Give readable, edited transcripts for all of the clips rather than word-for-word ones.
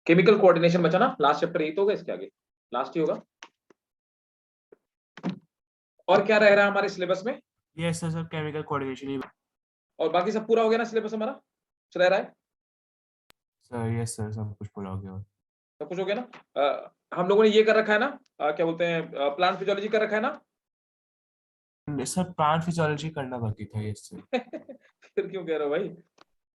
Chemical coordination बचा ना, last chapter यही तो होगा, इसके आगे लास्ट ही होगा। और क्या रह रहा है हमारे सिलेबस में? यस सर, केमिकल कोऑर्डिनेशन ही। और बाकी सब पूरा हो गया ना सिलेबस हमारा? कुछ रह रहा है? सर यस सर, सब कुछ पूरा हो गया। सब कुछ हो गया ना? हम लोगों ने ये कर रखा है ना, क्या बोलते हैं, प्लांट फिजियोलॉजी कर रखा है ना? सर प्लांट फिजियोलॉजी करना बाकी था, यस सर। फिर क्यों कह रहे हो भाई?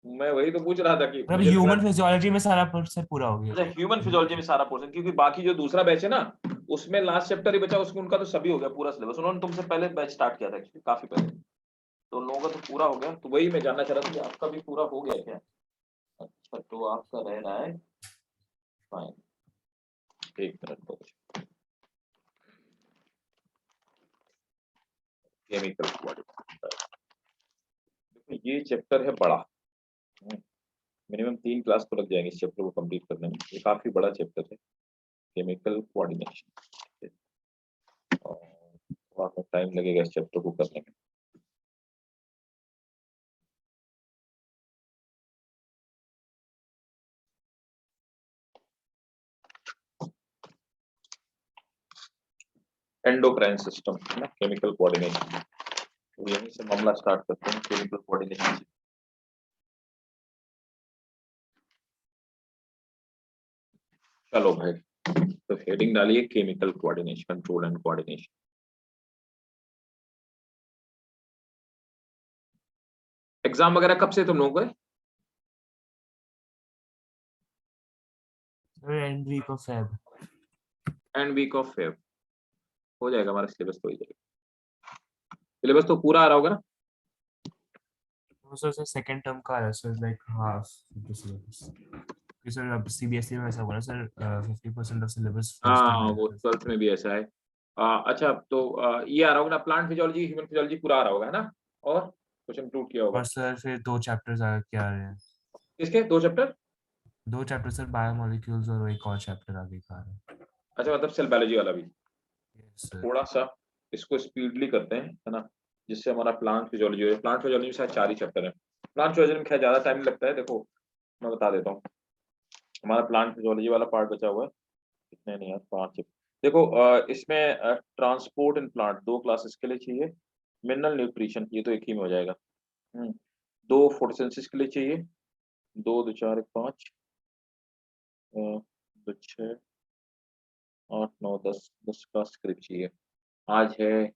मैं वही तो पूछ रहा था कि मतलब मुझे लग ह्यूमन रहा फिजियोलॉजी में सारा सर पूरा हो गया। है ह्यूमन फिजियोलॉजी में सारा पोर्शन, क्योंकि बाकी जो दूसरा बैच है ना, उसमें लास्ट चैप्टर ही बचा, उसमें उनका तो सभी हो गया पूरा सिलेबस। उन्होंने तुमसे पहले बैच स्टार्ट किया था एक्चुअली, काफी पहले, तो उन लोगों का तो पूरा हो गया। तो वही मैं जानना चाह रहा था कि आपका भी पूरा हो गया क्या? अच्छा, तो आपका रह रहा है फाइन। एक मिनट को, केमिकल ये चैप्टर है बड़ा, मिनिमम 3 क्लास तो लग जाएंगे इस चैप्टर को कंप्लीट करने में। ये काफी बड़ा चैप्टर है, केमिकल कोऑर्डिनेशन, और थोड़ा टाइम लगेगा इस चैप्टर को करने में। एंडोक्राइन सिस्टम है ना, केमिकल कोऑर्डिनेशन, तो यहीं से मामला स्टार्ट करते हैं, केमिकल कोऑर्डिनेशन से। चलो भाई, तो हेडिंग डालिए chemical coordination, control and coordination. Exam वगैरह कब से तुम लोगों को? End week of Feb. End week of Feb हो जाएगा हमारा सिलेबस, तो हो जाएगा सिलेबस, तो पूरा आ रहा होगा ना? सर सर सेकंड टर्म का आ रहा है sir, like half the syllabus. Sir अब सीबीएसई में ऐसा हुआ ना सर, 50% ऑफ सिलेबस फर्स्ट हाँ, टर्म वो में। 12th में भी ऐसा है। अच्छा, तो ये आ रहा होगा ना, प्लांट फिजियोलॉजी, ह्यूमन फिजियोलॉजी पूरा आ रहा होगा, है ना? और कुछ इंक्लूड किया होगा? और सर फिर 2 चैप्टर्स आगे आ रहे हैं। किसके 2 चैप्टर? 2 चैप्टर सर, बायोमोलिक्यूल्स, और एक और चैप्टर आगे का आ रहा है। अच्छा, मतलब सेल बायोलॉजी वाला भी। Yes sir. थोड़ा सा इसको स्पीडली करते हैं, है ना, जिससे हमारा प्लांट फिजियोलॉजी हो जाए। प्लांट फिजियोलॉजी में शायद 4 ही चैप्टर है। प्लांट फिजियोलॉजी में खैर ज्यादा टाइम लगता है, देखो मैं बता देता हूँ। हमारा प्लांट फिजियोलॉजी वाला पार्ट बचा हुआ है, इतने नहीं यार, 5 चैप्टर। देखो, इसमें ट्रांसपोर्ट इन प्लांट 2 क्लासेस के लिए चाहिए, मिनरल न्यूट्रिशन ये तो एक ही में हो जाएगा। 2 फोटोसिंथेसिस के लिए चाहिए, 2 2 4 1 5 2 6 8 9 10 का स्क्रिप्ट चाहिए। आज है,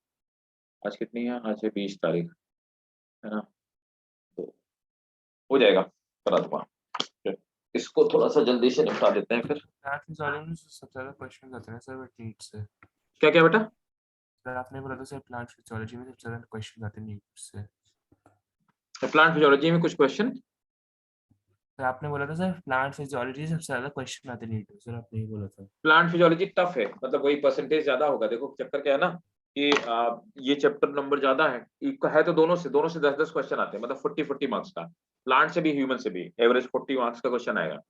आज कितनी है? आज है 20 तारीख, है ना? तो हो जाएगा, करा दूंगा। फिर इसको थोड़ा सा जल्दी से निपटा देते हैं फिर। प्लांट फिजियोलॉजी में सबसे ज्यादा क्वेश्चन आते हैं सर नीट से। क्या क्या बेटा? सर आपने बोला था सर प्लांट फिजियोलॉजी में सबसे ज्यादा क्वेश्चन आते हैं नीट से। प्लांट फिजियोलॉजी में कुछ क्वेश्चन? सर आपने बोला था सर प्लांट फिजियोलॉजी सबसे ज्यादा क्वेश्चन आते हैं नीट में, सर आपने ये बोला था। प्लांट फिजियोलॉजी टफ है, मतलब वही परसेंटेज ज्यादा होगा। देखो चक्कर क्या है ना, कि ये चैप्टर नंबर ज्यादा है तो दोनों से 10 10 क्वेश्चन आते हैं, मतलब 40 मार्क्स का। प्लांट से भी ह्यूमन से भी एवरेज 40 मार्क्स का क्वेश्चन आएगा।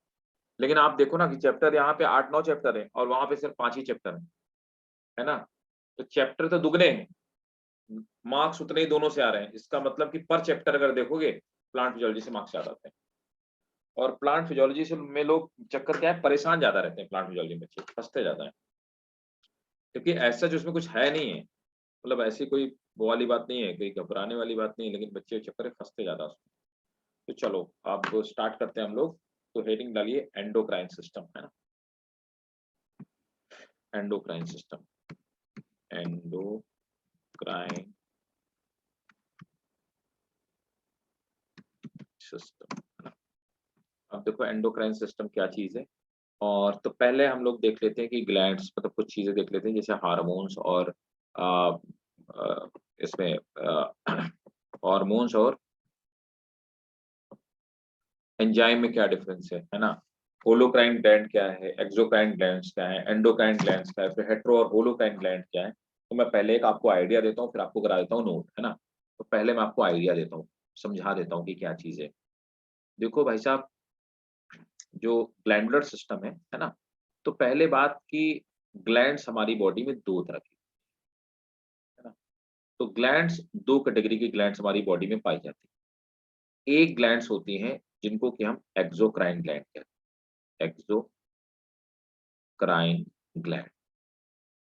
लेकिन आप देखो ना कि चैप्टर यहाँ पे 8 9 चैप्टर है, और वहां पे सिर्फ 5 ही चैप्टर है ना? तो चैप्टर तो दुगने हैं, मार्क्स उतने ही दोनों से आ रहे हैं। इसका मतलब कि पर चैप्टर अगर देखोगे, प्लांट फिजियोलॉजी से मार्क्स ज्यादा आते हैं। और प्लांट फिजियोलॉजी से में लोग, चक्कर क्या है, परेशान ज्यादा रहते हैं प्लांट फिजियोलॉजी में, बच्चे फंसते ज्यादा है, क्योंकि ऐसा जो उसमें कुछ है नहीं है। मतलब ऐसी कोई वो वाली बात नहीं है, कोई घबराने वाली बात नहीं है, लेकिन बच्चे चक्कर में फंसते ज्यादा उसमें। तो चलो आप स्टार्ट करते हैं हम लोग। तो हेडिंग डालिए एंडोक्राइन सिस्टम, है ना? एंडोक्राइन सिस्टम, एंडोक्राइन सिस्टम, है ना? अब देखो एंडोक्राइन सिस्टम क्या चीज है। और तो पहले हम लोग देख लेते हैं कि ग्लैंड्स, मतलब कुछ चीजें देख लेते हैं, जैसे हार्मोन्स और आ, आ, इसमें हार्मोन्स और एंजाइम में क्या डिफरेंस है ना? होलोक्राइन ग्लैंड क्या है, एक्सोक्राइन ग्लैंड्स क्या है, एंडोक्राइन ग्लैंड्स क्या है, फिर हेट्रो और होलोक्राइन ग्लैंड क्या है। तो मैं पहले एक आपको आइडिया देता हूँ, फिर आपको करा देता हूँ नोट, है ना? तो पहले मैं आपको आइडिया देता हूँ, समझा देता हूँ कि क्या चीज है। देखो भाई साहब, जो ग्लैंडुलर सिस्टम है ना, तो पहले बात की, ग्लैंड्स हमारी बॉडी में 2 तरह की, है ना? तो ग्लैंड्स, 2 कैटेगरी की ग्लैंड्स हमारी बॉडी में पाई जाती है। एक ग्लैंड्स होती हैं जिनको कि हम एक्सोक्राइन ग्लैंड कहते हैं, एक्सो एक्सोक्राइन ग्लैंड।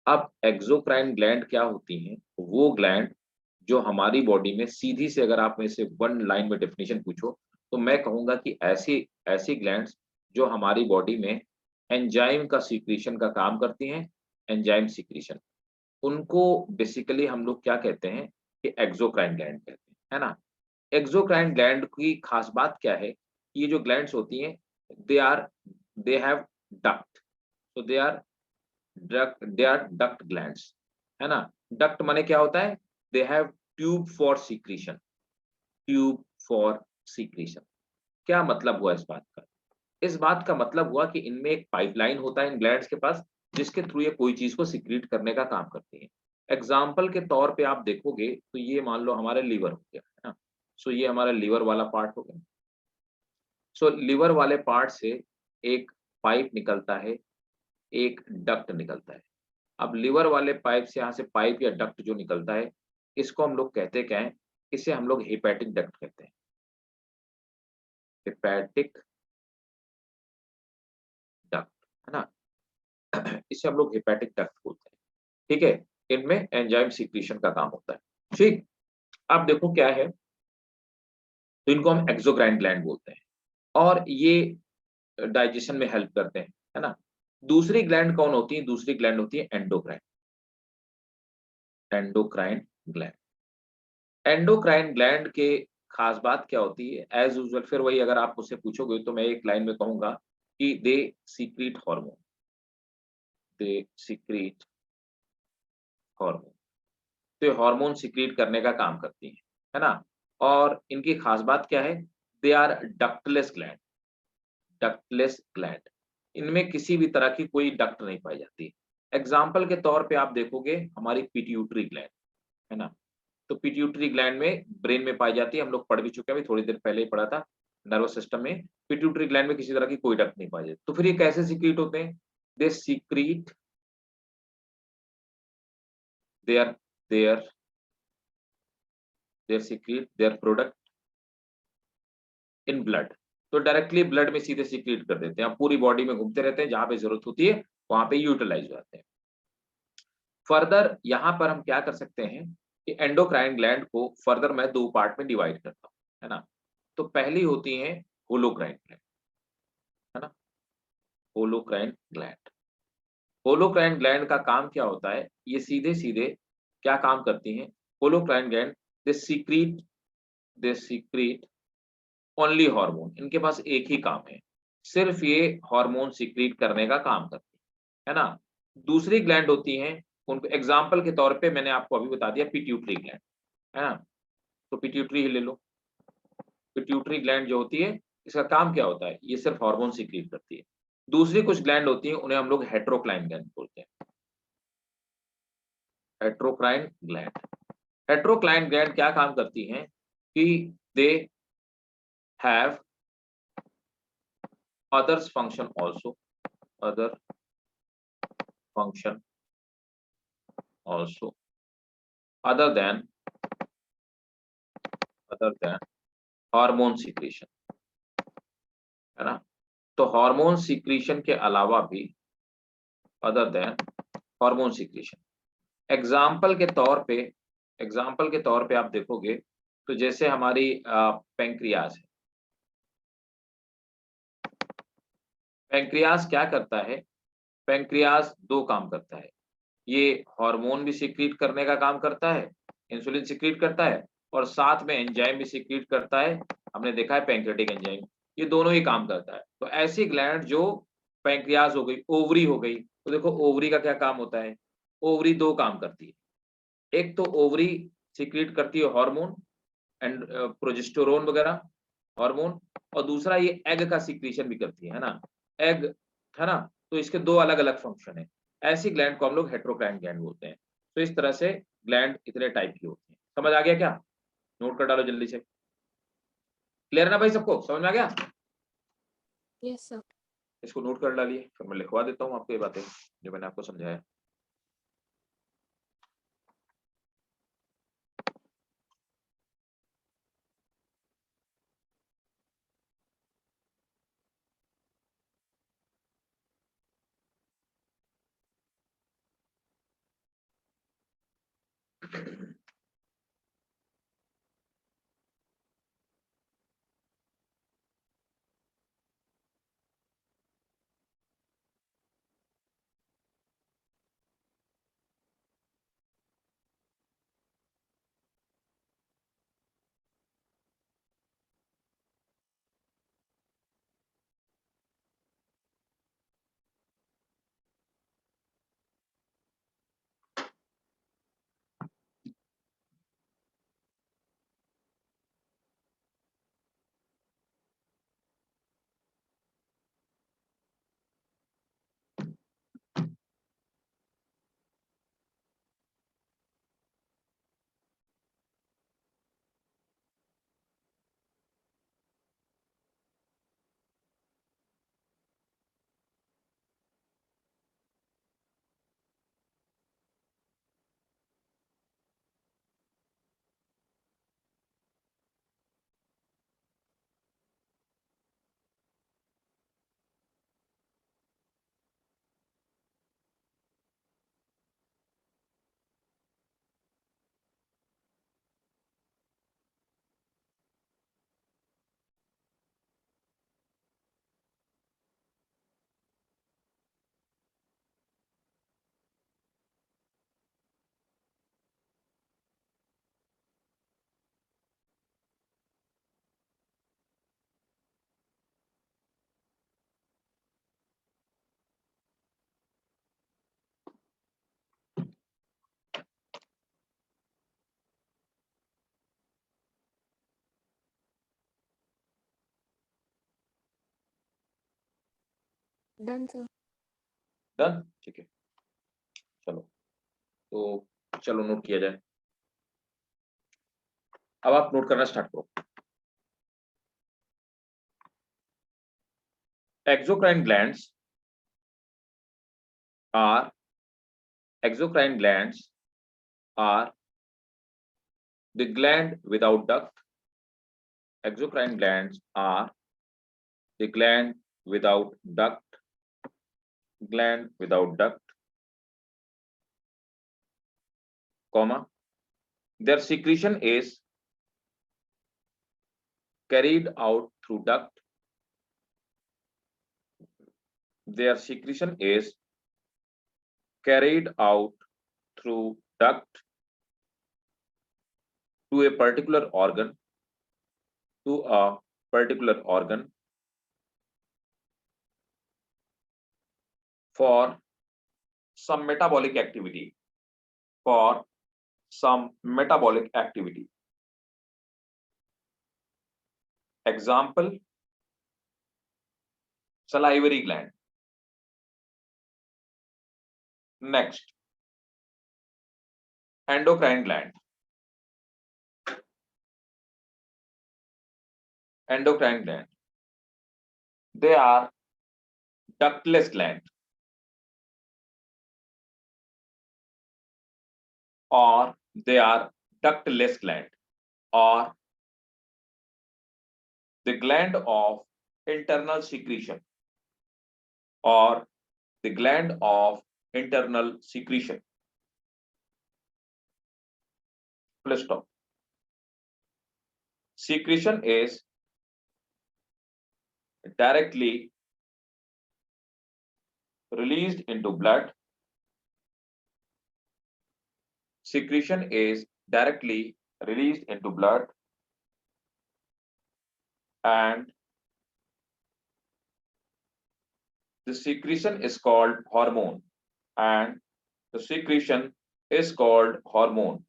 अब एक्सोक्राइन ग्लैंड क्या होती हैं? वो ग्लैंड जो हमारी बॉडी में सीधी से, अगर आप में से वन लाइन में डेफिनेशन पूछो तो मैं कहूंगा कि ऐसी ऐसी ग्लैंड्स जो हमारी बॉडी में एंजाइम का सीक्रेशन का काम करती हैं, एंजाइम सीक्रेशन, उनको बेसिकली हम लोग क्या कहते हैं कि एक्सोक्राइन ग्लैंड कहते हैं, है ना। एक्सोक्राइन ग्लैंड की खास बात क्या है? ये जो ग्लैंड्स होती हैं, they are they have duct, तो दे आर डक्ट ग्लैंड्स, है ना। डक्ट माने क्या होता है? They have tube for secretion, tube for secretion. क्या मतलब हुआ इस बात का? इस बात का मतलब हुआ कि इनमें एक पाइपलाइन होता है इन ग्लैंड्स के पास, जिसके थ्रू ये कोई चीज को सीक्रेट करने का काम करती है। एग्जाम्पल के तौर पे आप देखोगे तो ये मान लो हमारे लीवर हो गया, है ना। सो ये हमारा लीवर वाला पार्ट हो गया। सो लीवर वाले पार्ट से एक पाइप निकलता है, एक डक्ट निकलता है। अब लीवर वाले पाइप से, यहाँ से पाइप या डक्ट जो निकलता है, इसको हम लोग कहते क्या है? इसे हम लोग हेपेटिक डक्ट कहते हैं, हेपेटिक डक्ट, है ना। इसे हम लोग हेपेटिक डक्ट बोलते हैं, ठीक है। इनमें एंजाइम सीक्रेशन का काम होता है, ठीक। अब देखो क्या है, तो इनको हम एक्सोक्राइन ग्लैंड बोलते हैं, और ये डाइजेशन में हेल्प करते हैं, है ना। दूसरी ग्लैंड कौन होती है? दूसरी ग्लैंड होती है endocrine, endocrine gland. Endocrine gland के खास बात क्या होती है? एज यूजुअल, फिर वही, अगर आप मुझसे पूछोगे तो मैं एक लाइन में कहूंगा कि दे सीक्रेट हार्मोन, दे सीक्रेट हार्मोन। तो हार्मोन सीक्रेट करने का काम करती है ना। और इनकी खास बात क्या है? They are ductless gland, ductless gland. इनमें किसी भी तरह की कोई डक्ट नहीं पाई जाती। एग्जाम्पल के तौर पे आप देखोगे हमारी पिट्यूटरी ग्लैंड, है ना। तो पिट्यूटरी ग्लैंड में ब्रेन में पाई जाती है, हम लोग पढ़ भी चुके हैं, अभी थोड़ी देर पहले ही पढ़ा था। नर्वस सिस्टम में पिट्यूटरी ग्लैंड में किसी तरह की कोई डक्ट नहीं पाई जाती। तो फिर ये कैसे सीक्रेट होते हैं? They secrete their their their secrete their product in blood. तो डायरेक्टली ब्लड में सीधे सीक्रेट कर देते हैं, पूरी बॉडी में घूमते रहते हैं, जहां पे जरूरत होती है वहां पे यूटिलाइज हो जाते हैं। फर्दर यहाँ पर हम क्या कर सकते हैं कि एंडोक्राइन ग्लैंड को फर्दर मैं दो पार्ट में डिवाइड करता हूँ, है ना। तो पहली होती है होलोक्राइन ग्लैंड, है ना, होलोक्राइन ग्लैंड। होलोक्राइन ग्लैंड का काम क्या होता है? ये सीधे सीधे क्या काम करती हैं? होलोक्राइन ग्लैंड दे सीक्रेट ओनली हार्मोन। इनके पास एक ही काम है, सिर्फ ये हार्मोन सीक्रेट करने का काम करती है ना। दूसरी ग्लैंड होती हैं, उनको एग्जाम्पल के तौर पे मैंने आपको अभी बता दिया, पिट्यूटरी ग्लैंड, है ना। तो पिट्यूटरी ही ले लो। पिट्यूटरी ग्लैंड जो होती है, इसका काम क्या होता है? ये सिर्फ हार्मोन सीक्रेट करती है। दूसरी कुछ ग्लैंड होती है, उन्हें हम लोग हेट्रोक्राइन ग्लैंड बोलते हैं, हेट्रोक्राइन ग्लैंड। हेट्रोक्राइन ग्लैंड क्या काम करती हैं कि they have others function also, other function also, other than other than hormone secretion, है ना। तो हार्मोन सीक्रेशन के अलावा भी, other than hormone secretion. Example के तौर पे, एग्जाम्पल के तौर पे आप देखोगे तो जैसे हमारी पेंक्रियाज है। पेंक्रियाज क्या करता है? पेंक्रियाज दो काम करता है, ये हार्मोन भी सीक्रेट करने का काम करता है, इंसुलिन सीक्रेट करता है, और साथ में एंजाइम भी सीक्रेट करता है। हमने देखा है पैंक्रियाटिक एंजाइम, ये दोनों ही काम करता है। तो ऐसी ग्लैंड जो पैंक्रियाज हो गई, ओवरी हो गई, तो देखो ओवरी का क्या काम होता है? ओवरी दो काम करती है। एक तो ओवरी सीक्रेट करती है हार्मोन एंड प्रोजेस्टेरोन वगैरह हार्मोन, और दूसरा ये एग का सीक्रेशन भी करती है ना, एग, है ना। तो इसके दो अलग अलग फंक्शन है। ऐसी ग्लैंड को हम लोग हेट्रोक्राइन ग्लैंड बोलते हैं। तो इस तरह से ग्लैंड इतने टाइप की होती है। समझ आ गया क्या? नोट कर डालो जल्दी से। क्लियर है ना भाई सबको? समझ में आ गया? Yes sir. इसको नोट कर डालिए, फिर मैं लिखवा देता हूँ आपको ये बातें जो मैंने आपको समझाया। Done, sir. डन, ठीक है। चलो, तो चलो नोट किया जाए। अब आप नोट करना स्टार्ट करो। Exocrine glands are exocrine glands are the gland without duct. Exocrine glands are the gland without duct. Gland without duct, comma. Their secretion is carried out through duct. Their secretion is carried out through duct to a particular organ, to a particular organ for some metabolic activity, for some metabolic activity. Example, salivary gland. Next, endocrine gland. Endocrine gland. They are ductless gland, or they are ductless gland, or the gland of internal secretion, or the gland of internal secretion. Full stop. Secretion is directly released into blood. Secretion is directly released into blood, and the secretion is called hormone, and the secretion is called hormone.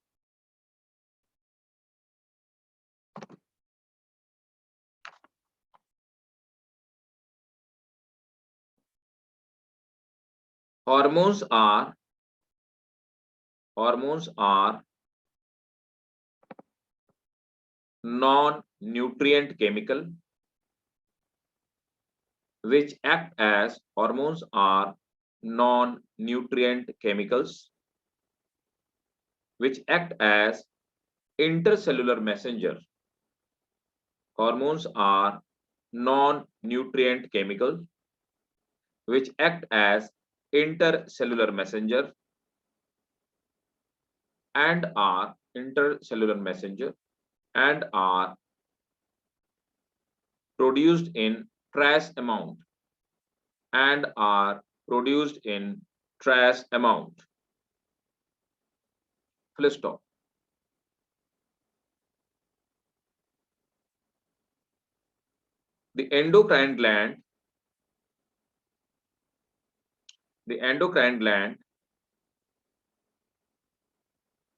Hormones are non-nutrient chemical which act as hormones are non-nutrient chemicals which act as intercellular messenger. Hormones are non-nutrient chemicals which act as intercellular messenger and are intercellular messenger and are produced in trace amount and are produced in trace amount. Full stop. The endocrine gland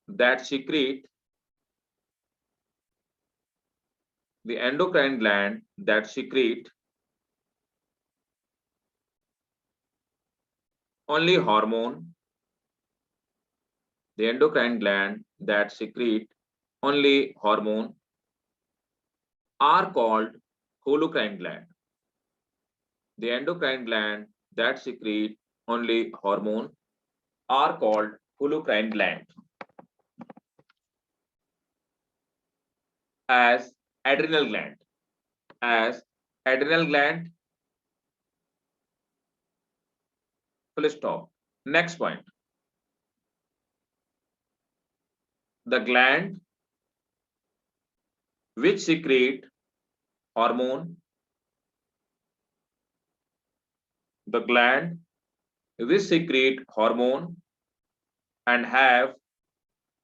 that secrete only hormone, the endocrine gland that secrete only hormone are called holocrine gland. The endocrine gland that secrete only hormone are called holocrine gland. As adrenal gland, full stop. Next point. The gland which secrete hormone, and have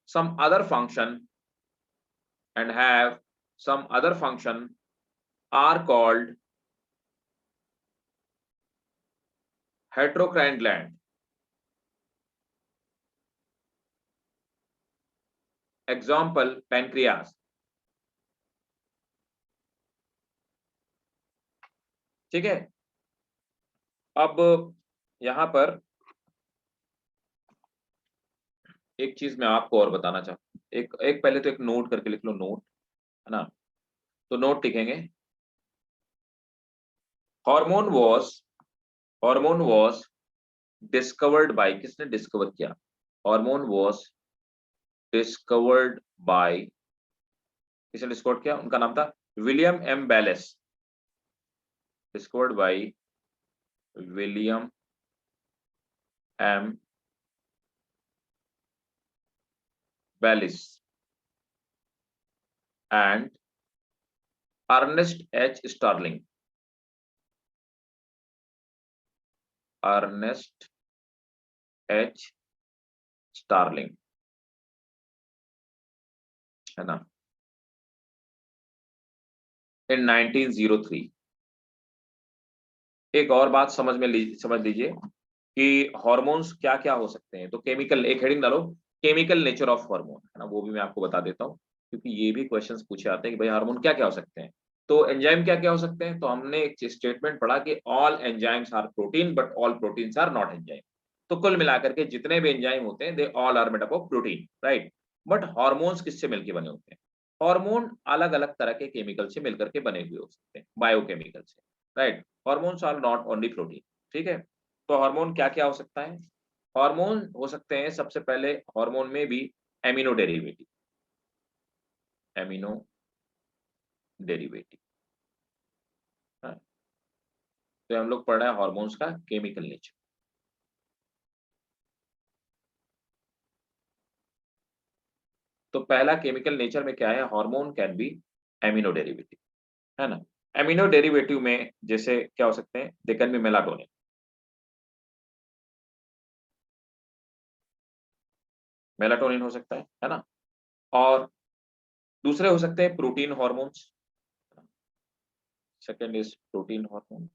some other function are called heterocrine gland. Example, pancreas. ठीक है, अब यहां पर एक चीज मैं आपको और बताना चाहता हूं, एक पहले तो एक नोट करके लिख लो, नोट है ना। तो नोट लिखेंगे, हार्मोन वॉज डिस्कवर्ड बाय, किसने डिस्कवर किया? हार्मोन वॉज डिस्कवर्ड बाय, किसने डिस्कवर किया? उनका नाम था William M Bayliss. Discovered by William M Bayliss and Ernest H. Starling. Ernest H. Starling, है ना, in 1903। एक और बात समझ लीजिए कि हार्मोन्स क्या क्या हो सकते हैं। तो केमिकल, एक हेडिंग डालो, केमिकल नेचर ऑफ हार्मोन, है ना, वो भी मैं आपको बता देता हूँ, क्योंकि ये भी क्वेश्चंस पूछे आते हैं कि भाई हार्मोन क्या क्या हो सकते हैं। तो एंजाइम क्या क्या हो सकते हैं? तो हमने एक स्टेटमेंट पढ़ा कि all enzymes are protein but all proteins are not enzyme. तो कुल मिलाकर के जितने भी एंजाइम होते हैं they all are made up of protein, right. But hormones किससे मिलकर बने होते हैं? हार्मोन अलग अलग तरह के केमिकल से मिलकर के बने हुए हो सकते हैं, बायोकेमिकल से, right. Hormones are not only protein, ठीक है। तो हार्मोन क्या क्या हो सकता है? हार्मोन हो सकते हैं, सबसे पहले हार्मोन में भी एमिनो डेरिवेटिव, तो हम लोग पढ़ रहे हैं हार्मोन्स का केमिकल नेचर। तो पहला केमिकल नेचर में क्या है? Hormone can be amino derivative, है ना। एमिनो डेरिवेटिव में जैसे क्या हो सकते हैं? दे कैन बी मेलाटोनिन, हो सकता है ना। और दूसरे हो सकते हैं protein hormones, second is protein hormone.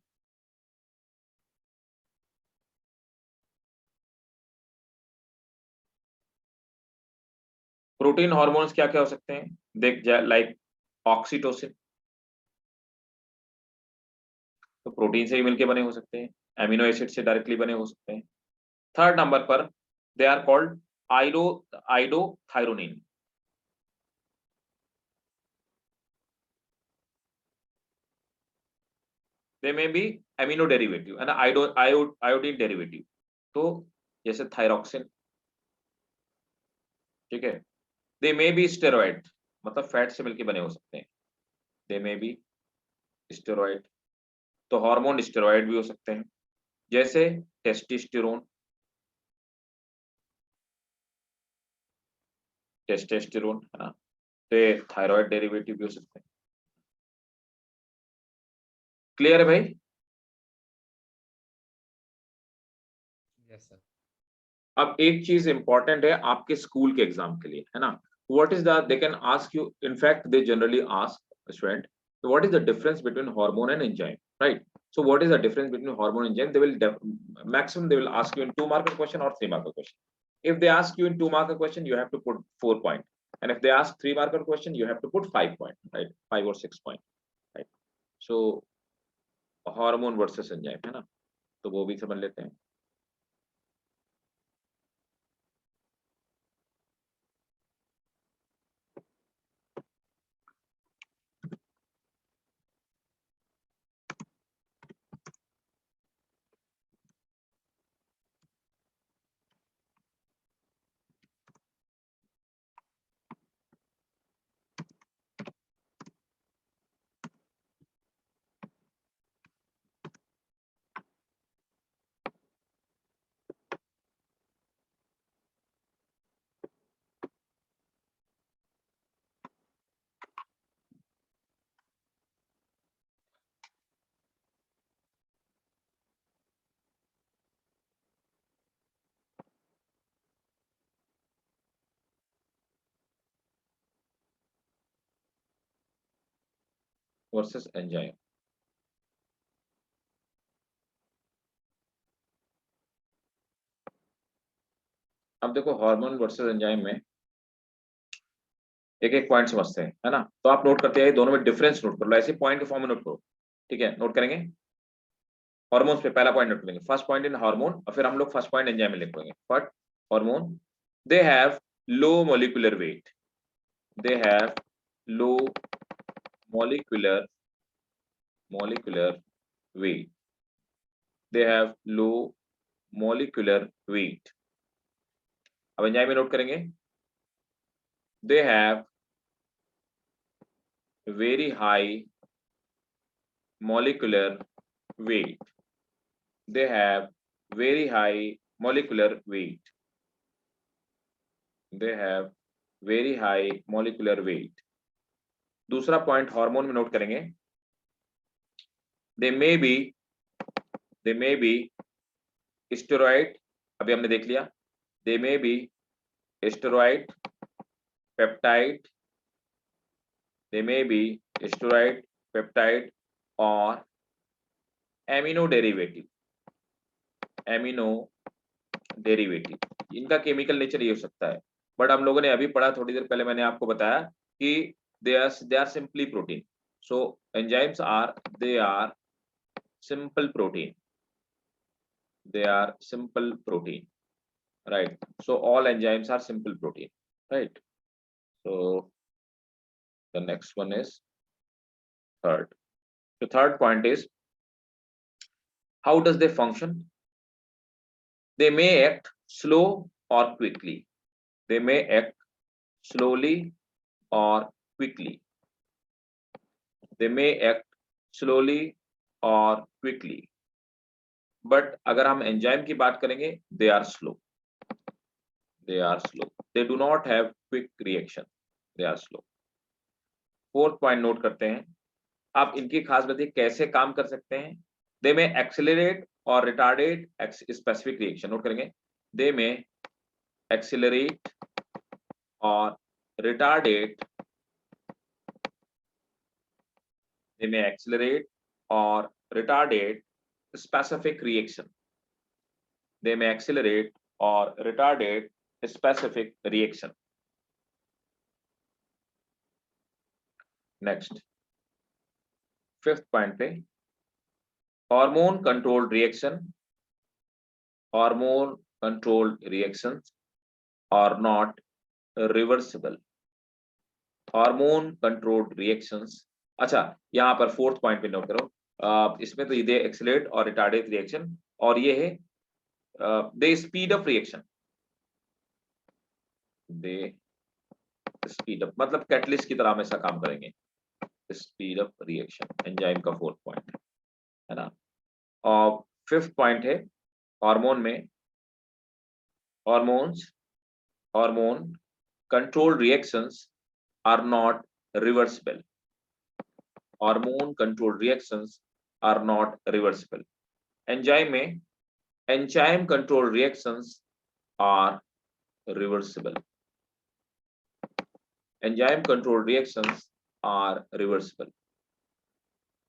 Protein hormones क्या क्या हो सकते हैं? देख, लाइक ऑक्सीटोसिन, तो प्रोटीन से ही मिलके बने हो सकते हैं, एमिनो एसिड से डायरेक्टली बने हो सकते हैं। थर्ड नंबर पर they are called iodothyronine, they may be amino derivative and iodine derivative. तो जैसे थायरोक्सिन, ठीक है। दे मे बी स्टेरॉइड, मतलब फैट से मिलके बने हो सकते हैं, दे मे बी स्टेरॉइड। तो हार्मोन स्टेरॉइड भी हो सकते हैं, जैसे टेस्टोस्टेरोन, टेस्टोस्टेरोन, है ना, तो थायराइड डेरिवेटिव भी हो सकते हैं। क्लियर है भाई? Yes sir. अब एक चीज इंपॉर्टेंट है आपके स्कूल के एग्जाम के लिए, है ना, what is the, they can ask you, in fact they generally ask student, what is the difference between hormone and enzyme, right? So what is the difference between hormone and enzyme? They will maximum they will ask you in 2-marker question or 3-marker question. If they ask you in 2-marker question, you have to put 4 point, and if they ask 3-marker question, you have to put 5 point, right? 5 or 6 point, right? So hormone versus enzyme, है ना, तो वो भी समझ लेते हैं। Versus enzyme, अब देखो हार्मोन वर्सेस एंजाइम में एक एक पॉइंट समझते हैं, है ना, तो आप नोट करते हैं दोनों में डिफरेंस नोट कर लो, ऐसे पॉइंट के फॉर्म में नोट करो, ठीक है? नोट करेंगे हार्मोन्स पे पहला पॉइंट नोट करेंगे, फर्स्ट पॉइंट इन हार्मोन, और फिर हम लोग फर्स्ट पॉइंट एंजाइम में लिखेंगे। But hormone, they have low molecular weight, they have low molecular weight, they have low molecular weight। अब एंजाइम में नोट करेंगे, they have very high molecular weight, they have very high molecular weight, they have very high molecular weight। दूसरा point hormone में note करेंगे, they may be steroid, अभी हमने देख लिया, they may be steroid, peptide, they may be steroid, peptide or amino derivative, इनका chemical nature ये हो सकता है। बट हम लोगों ने अभी पढ़ा, थोड़ी देर पहले मैंने आपको बताया कि they are simply protein, so enzymes are, they are simple protein, right? So all enzymes are simple protein, right? So the next one is third. The third point is, how does they function? They may act slow or quickly, they may act slowly or quickly, they may act slowly or quickly, but अगर हम enzyme की बात करेंगे, they are slow, they do not have quick reaction, they are slow। Fourth point note करते हैं, आप इनकी खास बात कैसे काम कर सकते हैं, दे में एक्सेलरेट और रिटार्डेट स्पेसिफिक रिएक्शन, नोट करेंगे, दे में एक्सेलरेट और रिटार्डेट, दे में एक्सेलरेट और रिटार्डेट स्पेसिफिक रिएक्शन, दे में एक्सेलरेट और retardate specific reaction. Next fifth point पे, hormone controlled reactions are not reversible, hormone controlled reactions. अच्छा, यहाँ पर फोर्थ पॉइंट पे नोट करो, इसमें तो ये एक्सेलरेट और रिटार्डेट रिएक्शन, और ये है दे स्पीड अप रिएक्शन, दे स्पीड अप मतलब कैटलिस्ट की तरह हमेशा काम करेंगे, स्पीड अप रिएक्शन, एंजाइम का फोर्थ पॉइंट है ना। और फिफ्थ पॉइंट है हार्मोन में, hormone controlled reactions are not reversible. Hormone controlled reactions are not reversible. Enzyme में enzyme controlled reactions are reversible. Enzyme controlled reactions are reversible.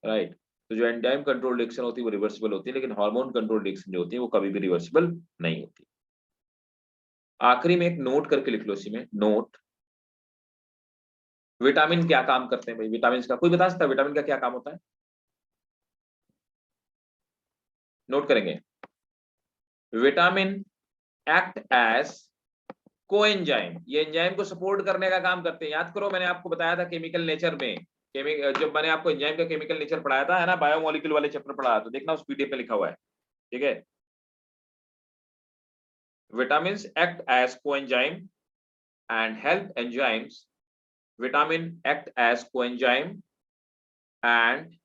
Right? तो जो enzyme control reaction होती है वो रिवर्सिबल होती है, लेकिन हार्मोन कंट्रोल रिएक्शन जो होती है वो कभी भी रिवर्सिबल नहीं होती। आखिरी में एक नोट करके लिख लो इसी में, नोट। विटामिन क्या काम करते हैं भाई? विटामिन का कोई बता सकता है विटामिन का क्या काम होता है? नोट करेंगे। विटामिन एक्ट एज कोएंजाइम, ये एंजाइम को सपोर्ट करने का काम करते हैं। याद करो मैंने आपको बताया था केमिकल नेचर में, जब मैंने आपको एंजाइम का केमिकल नेचर पढ़ाया था, है ना, बायोमोलिक्यूल वाले चैप्टर पढ़ाया, तो देखना उस पीडीएफ पे लिखा हुआ है, ठीक है। Vitamins act as coenzyme and help enzymes, vitamin act as coenzyme and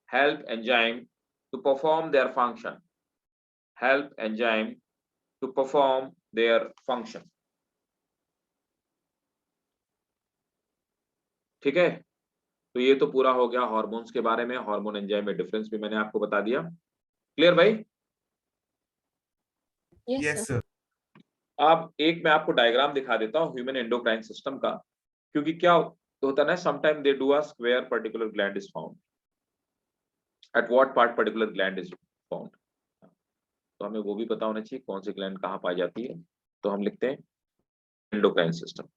help enzyme to perform their function, help enzyme to perform their function, ठीक है। तो ये तो पूरा हो गया हार्मोन्स के बारे में, हार्मोन एंजाइम में डिफरेंस भी मैंने आपको बता दिया। क्लियर भाई? Yes, sir. अब एक मैं आपको डायग्राम दिखा देता हूँ ह्यूमन एंडोक्राइन सिस्टम का, क्योंकि क्या होता है ना, sometime they do ask where particular gland is found, at what part particular gland is found. तो हमें वो भी पता होना चाहिए कौन सी ग्लैंड कहाँ पाई जाती है। तो हम लिखते हैं एंडोक्राइन सिस्टम।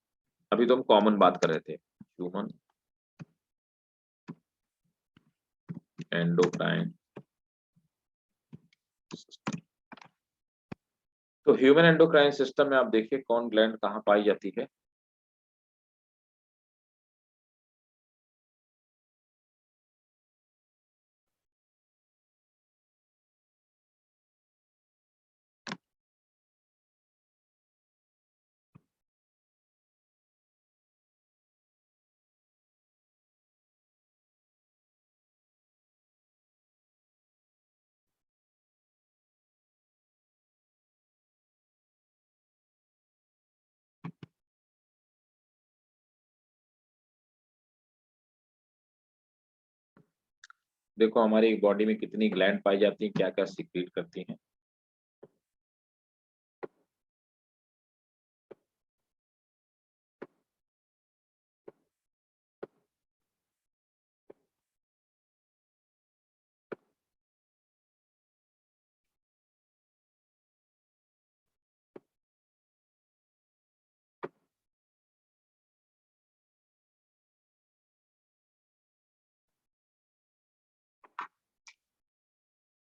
अभी तो हम कॉमन बात कर रहे थे, ह्यूमन एंडोक्राइन सिस्टम। तो ह्यूमन एंडोक्राइन सिस्टम में आप देखिए कौन ग्लैंड कहाँ पाई जाती है। देखो हमारी बॉडी में कितनी ग्लैंड पाई जाती है, क्या क्या सीक्रेट करती हैं।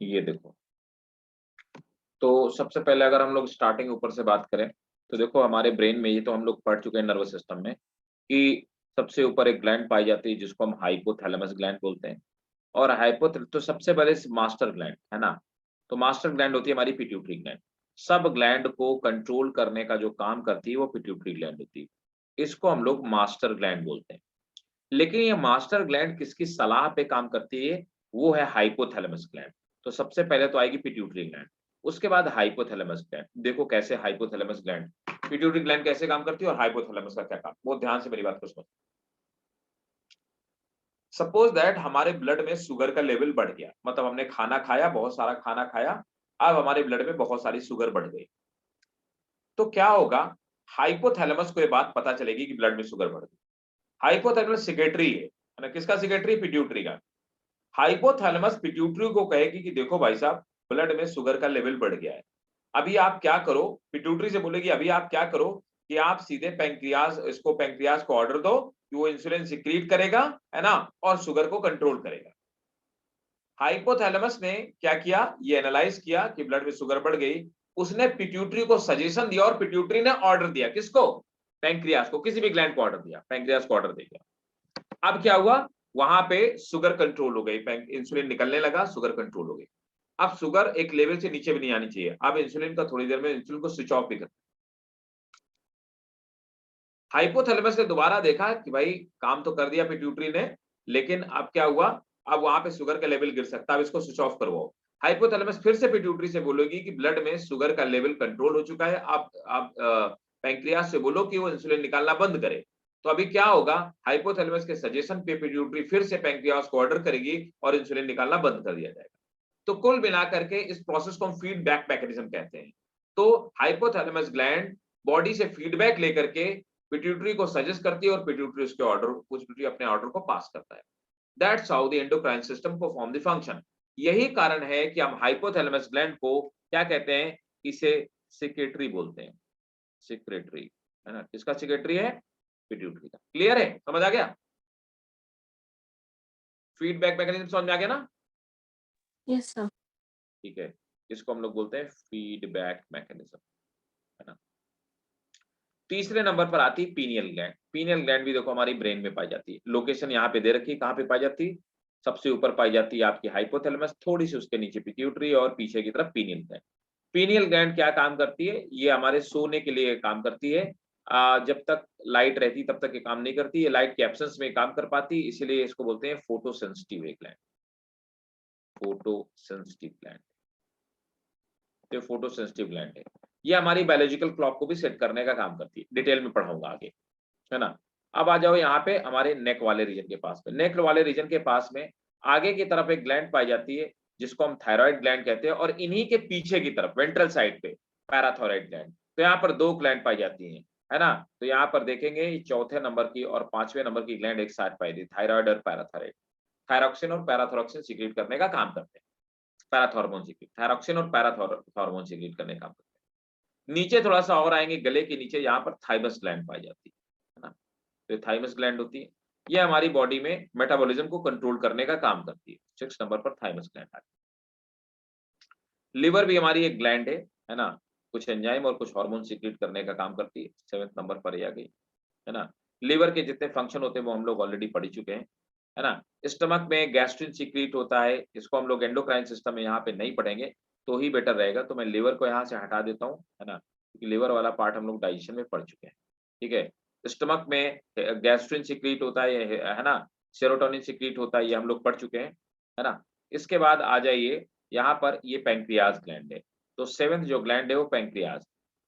ये देखो, तो सबसे पहले अगर हम लोग स्टार्टिंग ऊपर से बात करें तो देखो हमारे ब्रेन में, ये तो हम लोग पढ़ चुके हैं नर्वस सिस्टम में, कि सबसे ऊपर एक ग्लैंड पाई जाती है जिसको हम हाइपोथैलेमस ग्लैंड बोलते हैं। और तो सबसे पहले मास्टर ग्लैंड है ना, तो मास्टर ग्लैंड होती है हमारी पिट्यूटरी ग्लैंड। सब ग्लैंड को कंट्रोल करने का जो काम करती है वो पिट्यूटरी ग्लैंड होती है, इसको हम लोग मास्टर ग्लैंड बोलते हैं। लेकिन ये मास्टर ग्लैंड किसकी सलाह पे काम करती है? वो है हाइपोथैलेमस ग्लैंड। तो सबसे पहले तो आएगी पिट्यूटरी ग्लैंड, उसके बाद हाइपोथैलेमस ग्लैंड। देखो कैसे हाइपोथैलेमस ग्लैंड, पिट्यूटरी ग्लैंड कैसे काम करती है और हाइपोथैलेमस का क्या काम, बहुत ध्यान से मेरी बात को समझो। सपोज दैट हमारे ब्लड में शुगर का लेवल बढ़ गया, मतलब हमने खाना खाया, बहुत सारा खाना खाया, अब हमारे ब्लड में बहुत सारी शुगर बढ़ गई, तो क्या होगा? हाइपोथैलेमस को ये बात पता चलेगी कि ब्लड में शुगर बढ़ गई। हाइपोथैलेमस सेक्रेटरी है ना, किसका सेक्रेटरी? पिट्यूटरी का। हाइपोथैलेमस पिट्यूटरी को कहेगी कि देखो भाई साहब, ब्लड में शुगर का लेवल बढ़ गया है, अभी आप क्या करो, पिट्यूटरी से बोलेगी अभी आप क्या करो कि आप सीधे पैंक्रियाज को ऑर्डर दो कि वो इंसुलिन सिक्रीट करेगा, है ना, और शुगर को कंट्रोल करेगा। हाइपोथैलेमस ने क्या किया? ये एनालाइज किया कि ब्लड में शुगर बढ़ गई, उसने पिट्यूटरी को सजेशन दिया और पिट्यूटरी ने ऑर्डर दिया किसको? पैंक्रियाज को, किसी भी ग्लैंड को ऑर्डर दिया, पैंक्रियाज को ऑर्डर दिया। अब क्या हुआ? वहां पे शुगर कंट्रोल हो गई, इंसुलिन निकलने लगा, शुगर कंट्रोल हो गई। अब शुगर एक लेवल से नीचे भी नहीं आनी चाहिए, अब इंसुलिन का थोड़ी देर में इंसुलिन को स्विच ऑफ भी कर। हाइपोथैलेमस ने दोबारा देखा कि भाई काम तो कर दिया पिट्यूटरी ने, लेकिन अब क्या हुआ? अब वहां पे शुगर का लेवल गिर सकता है, अब इसको स्विच ऑफ करवाओ। हाइपोथैलेमस फिर से पिट्यूटरी से बोलेगी कि ब्लड में शुगर का लेवल कंट्रोल हो चुका है, आप पैंक्रियास से बोलो कि वो इंसुलिन निकालना बंद करे। तो अभी क्या होगा, हाइपोथैलेमस के सजेशन पे पिट्यूटरी फिर से पैंक्रियास को ऑर्डर करेगी और इंसुलिन निकालना बंद कर दिया जाएगा। तो कुल मिलाकर के इस प्रोसेस को हम फीडबैक मैकेनिज्म कहते हैं। तो हाइपोथैलेमस ग्लैंड बॉडी से फीडबैक लेकर के पिट्यूटरी को सजेस्ट करती है और पिट्यूटरी उसके ऑर्डर, पिट्यूटरी अपने ऑर्डर को पास करता है। That's how the endocrine system perform the function. यही कारण है कि हम हाइपोथैलेमस ग्लैंड को क्या कहते हैं, इसे सिक्रेटरी बोलते हैं। सिक्रेटरी है ना, किसका सिक्रेटरी है, पिट्यूटरी का। क्लियर है, समझ आ गया? फीडबैक मैकेनिज्म समझ में आ गया ना? Yes, sir. ठीक है, इसको हम लोग बोलते हैं फीडबैक मैकेनिज्म, है ना। तीसरे नंबर पर आती है पीनियल ग्लैंड। पीनियल ग्लैंड भी देखो हमारी ब्रेन में पाई जाती है। लोकेशन यहाँ पे दे रखी है, कहाँ पे पाई जाती है, सबसे ऊपर पाई जाती है आपकी हाइपोथैलेमस, थोड़ी सी उसके नीचे पिट्यूटरी और पीछे की तरफ पीनियल ग्लैंड। पीनियल ग्लैंड क्या काम करती है, ये हमारे सोने के लिए काम करती है। जब तक लाइट रहती तब तक ये काम नहीं करती, ये लाइट के एब्सेंस में काम कर पाती, इसीलिए इसको बोलते हैं photo sensitive gland. Photo sensitive gland, ये फोटो सेंसिटिव ग्लैंड है। ये हमारी बायोलॉजिकल क्लॉक को भी सेट करने का काम करती है, डिटेल में पढ़ाऊंगा आगे, है ना। अब आ जाओ यहाँ पे हमारे नेक वाले रीजन के पास में। नेक वाले रीजन के पास में आगे की तरफ एक ग्लैंड पाई जाती है जिसको हम थायराइड ग्लैंड कहते हैं, और इन्हीं के पीछे की तरफ वेंट्रल साइड पे पैराथायराइड ग्लैंड। तो यहाँ पर दो ग्लैंड पाई जाती हैं, है ना। तो यहाँ पर देखेंगे चौथे नंबर की और पांचवें नंबर की ग्लैंड एक साथ पाई जाती, थायराइड और पैराथायराइड। थायरॉक्सिन और पैराथॉरॉक्सिन सीक्रेट करने का काम करते हैं। पैराथॉर्मोन सीक्रेट, थायरॉक्सिन और पैराथॉर्मोन सीक्रेट करने का काम करते हैं। नीचे थोड़ा सा और आएंगे, गले के नीचे यहाँ पर थाइमस ग्लैंड पाई जाती है ना। तो थाइमस ग्लैंड होती है, ये हमारी बॉडी में मेटाबॉलिज्म को कंट्रोल करने का काम करती है। 6 नंबर पर थाइमस ग्लैंड आती है। लिवर भी हमारी एक ग्लैंड है ना, कुछ एंजाइम और कुछ हार्मोन सीक्रेट करने का काम करती है। 7 नंबर पर ये आ गई, है ना। लिवर के जितने फंक्शन होते हैं वो हम लोग ऑलरेडी पढ़ चुके हैं, है ना। स्टमक में गैस्ट्रिन सीक्रेट होता है, इसको हम लोग एंडोक्राइन सिस्टम में यहाँ पे नहीं पढ़ेंगे तो ही बेटर रहेगा। तो मैं लिवर को यहाँ से हटा देता हूँ, है ना, क्योंकि लिवर वाला पार्ट हम लोग डाइजेशन में पढ़ चुके हैं। ठीक है, स्टमक में गैस्ट्रिन सीक्रेट होता है ना, सेरोटोनिन सीक्रेट होता है, ये हम लोग पढ़ चुके हैं, है ना। इसके बाद आ जाइए यहाँ पर, ये पैंक्रियाज ग्लैंड है। तो 7th जो ग्लैंड है वो पैंक्रियाज।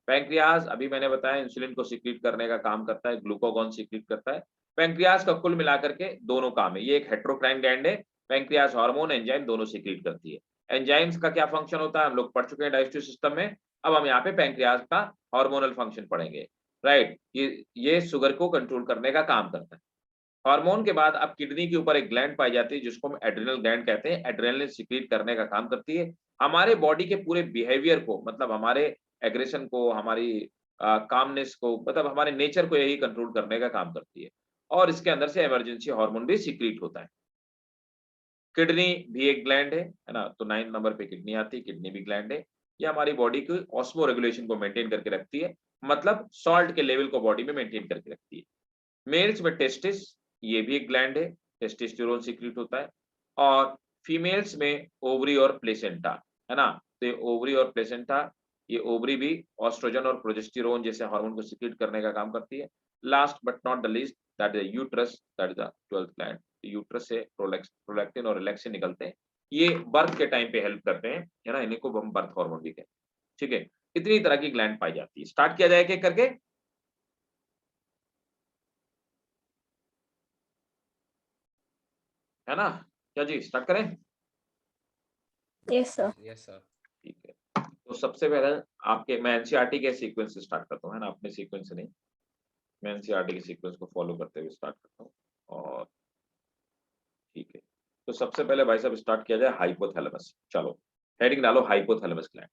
पैंक्रियाज अभी मैंने बताया इंसुलिन को सीक्रेट करने का काम करता है, ग्लूकागॉन सीक्रेट करता है। पैंक्रियाज का कुल मिलाकर के दोनों काम है, ये एक हेट्रोक्राइन ग्लैंड है। पैंक्रियाज हार्मोन एंजाइम दोनों सीक्रेट करती है। एंजाइम्स का क्या फंक्शन होता है हम लोग पढ़ चुके हैं डाइजेस्टिव सिस्टम में। अब हम यहाँ पे पैंक्रियाज का हार्मोनल फंक्शन पढ़ेंगे, राइट। ये शुगर को कंट्रोल करने का काम करता है। हार्मोन के बाद अब किडनी के ऊपर एक ग्लैंड पाई जाती है जिसको हम एड्रिनल ग्लैंड कहते हैं। एड्रेनलिन सीक्रेट करने का काम करती है, हमारे बॉडी के पूरे बिहेवियर को, मतलब हमारे एग्रेशन को, हमारी कामनेस को, मतलब हमारे नेचर को यही कंट्रोल करने का काम करती है। और इसके अंदर से इमरजेंसी हार्मोन भी सीक्रेट होता है। किडनी भी एक ग्लैंड है ना। तो 9 नंबर पे किडनी आती है, किडनी भी ग्लैंड है। ये हमारी बॉडी की ऑस्मो रेगुलेशन को मेंटेन करके रखती है, मतलब सॉल्ट के लेवल को बॉडी में मेंटेन करके रखती है। मेल्स में टेस्टिस, ये भी एक ग्लैंड है, टेस्टोस्टेरोन सीक्रेट होता है। और फीमेल्स में ओवरी और प्लेसेंटा, है ना। तो ये ओवरी और प्लेसेंटा, ये ओवरी भी ऑस्ट्रोजन और प्रोजेस्टेरोन जैसे हार्मोन को सीक्रेट करने का काम करती है। Last but not the least, that is uterus, that is the 12th gland. Uterus से प्रोलैक्टिन और रिलैक्सिन निकलते हैं, ये बर्थ के टाइम पे हेल्प करते हैं, है ना। इन्हीं को हम बर्थ हार्मोन भी कहते हैं। ठीक है, इतनी तरह की ग्लैंड पाई जाती है। स्टार्ट किया जाए एक एक करके, है ना। क्या जी, स्टार्ट करें? Yes, sir. Yes sir. ठीक है, तो सबसे पहले आपके, मैं एनसीईआरटी के सीक्वेंस से स्टार्ट करता हूँ, है ना, अपने सीक्वेंस से नहीं, मैं एनसीईआरटी के सीक्वेंस को फॉलो करते हुए स्टार्ट करता हूँ। और ठीक है, तो सबसे पहले भाई साहब स्टार्ट किया जाए हाइपोथैलेमस। चलो हेडिंग डालो हाइपोथैलेमस ग्लैंड।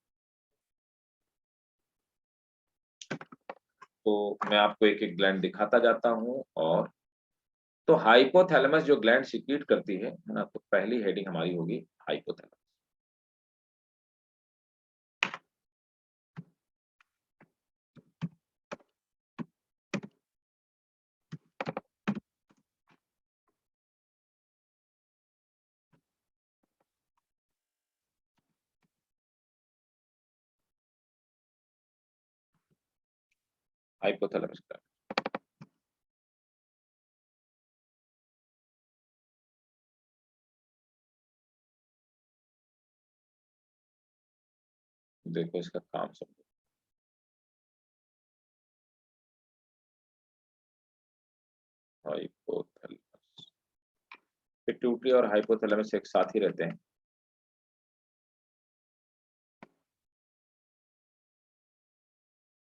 तो मैं आपको एक एक ग्लैंड दिखाता जाता हूँ। और तो हाइपोथैलेमस जो ग्लैंड सीक्रेट करती है ना, तो पहली हेडिंग हमारी होगी हाइपोथैलेमस। हाइपोथैलेमस ग्लैंड, देखो इसका काम समझो। हाइपोथैलेमस, पिट्यूटरी और हाइपोथैलेमस एक साथ ही रहते हैं।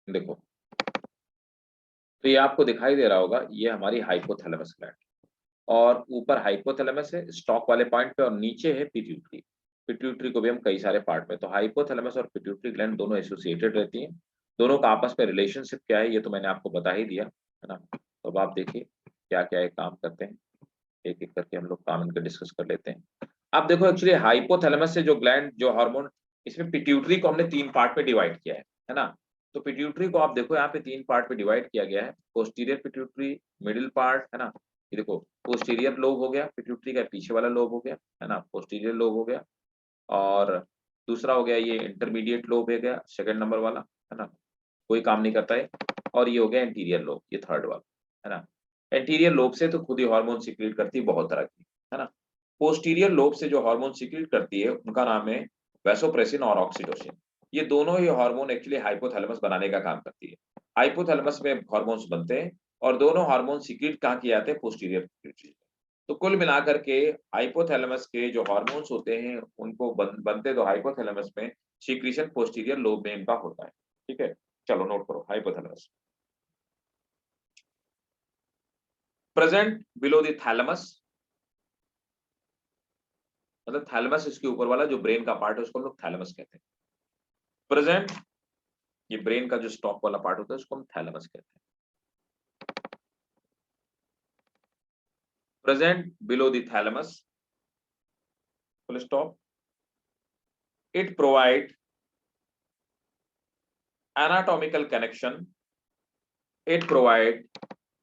देखो तो ये आपको दिखाई दे रहा होगा, ये हमारी हाइपोथैलेमस ग्लैंड, और ऊपर हाइपोथैलेमस है स्टॉक वाले पॉइंट पे, और नीचे है पिट्यूटरी। पिट्यूटरी को भी हम कई सारे पार्ट में, तो हाइपोथैलेमस और पिट्यूटरी ग्लैंड दोनों एसोसिएटेड रहती हैं। दोनों का आपस में रिलेशनशिप क्या है ये तो मैंने आपको बता ही दिया है ना। तो अब आप देखिए क्या क्या काम करते हैं, एक एक करके हम लोग काम इनका डिस्कस कर लेते हैं। अब देखो एक्चुअली हाइपोथैलेमस से जो ग्लैंड जो हार्मोन, इसमें पिट्यूटरी को हमने 3 पार्ट में डिवाइड किया है ना। तो पिट्यूटरी को आप देखो यहाँ पे 3 पार्ट में डिवाइड किया गया है, पोस्टीरियर पिट्यूटरी, मिडिल पार्ट है ना। ये देखो पोस्टीरियर लोब हो गया पिट्यूटरी का, पीछे वाला लोब हो गया है ना, पोस्टीरियर लोब हो गया, और दूसरा हो गया ये इंटरमीडिएट लोब हो गया, सेकंड नंबर वाला है ना, कोई काम नहीं करता है, और ये हो गया एंटीरियर लोब, ये थर्ड वाला है ना। एंटीरियर लोब से तो खुद ही हार्मोन सीक्रेट करती है बहुत तरह की है ना। पोस्टीरियर लोब से जो हार्मोन सीक्रेट करती है उनका नाम है वैसोप्रेसिन और ऑक्सीटोसिन। ये दोनों ही हार्मोन एक्चुअली हाइपोथैलेमस बनाने का काम करती है। हाइपोथैलेमस में हार्मोन्स बनते हैं, और दोनों हार्मोन सीक्रेट कहाँ किए जाते हैं, पोस्टीरियर पिट्यूटरी। तो कुल मिलाकर के हाइपोथैलेमस के जो हार्मोन्स होते हैं उनको बनते तो हाइपोथैलेमस में, सीक्रेशन पोस्टीरियर लोब में इनका होता है। ठीक है, चलो नोट करो hypothalamus. Present below the thalamus, मतलब थैलेमस इसके ऊपर वाला जो ब्रेन का पार्ट है उसको हम लोग थैलेमस कहते हैं। प्रेजेंट, ये ब्रेन का जो स्टॉक वाला पार्ट होता है उसको हम थैलेमस कहते हैं। Present below the thalamus, full stop, it provide anatomical connection, it provide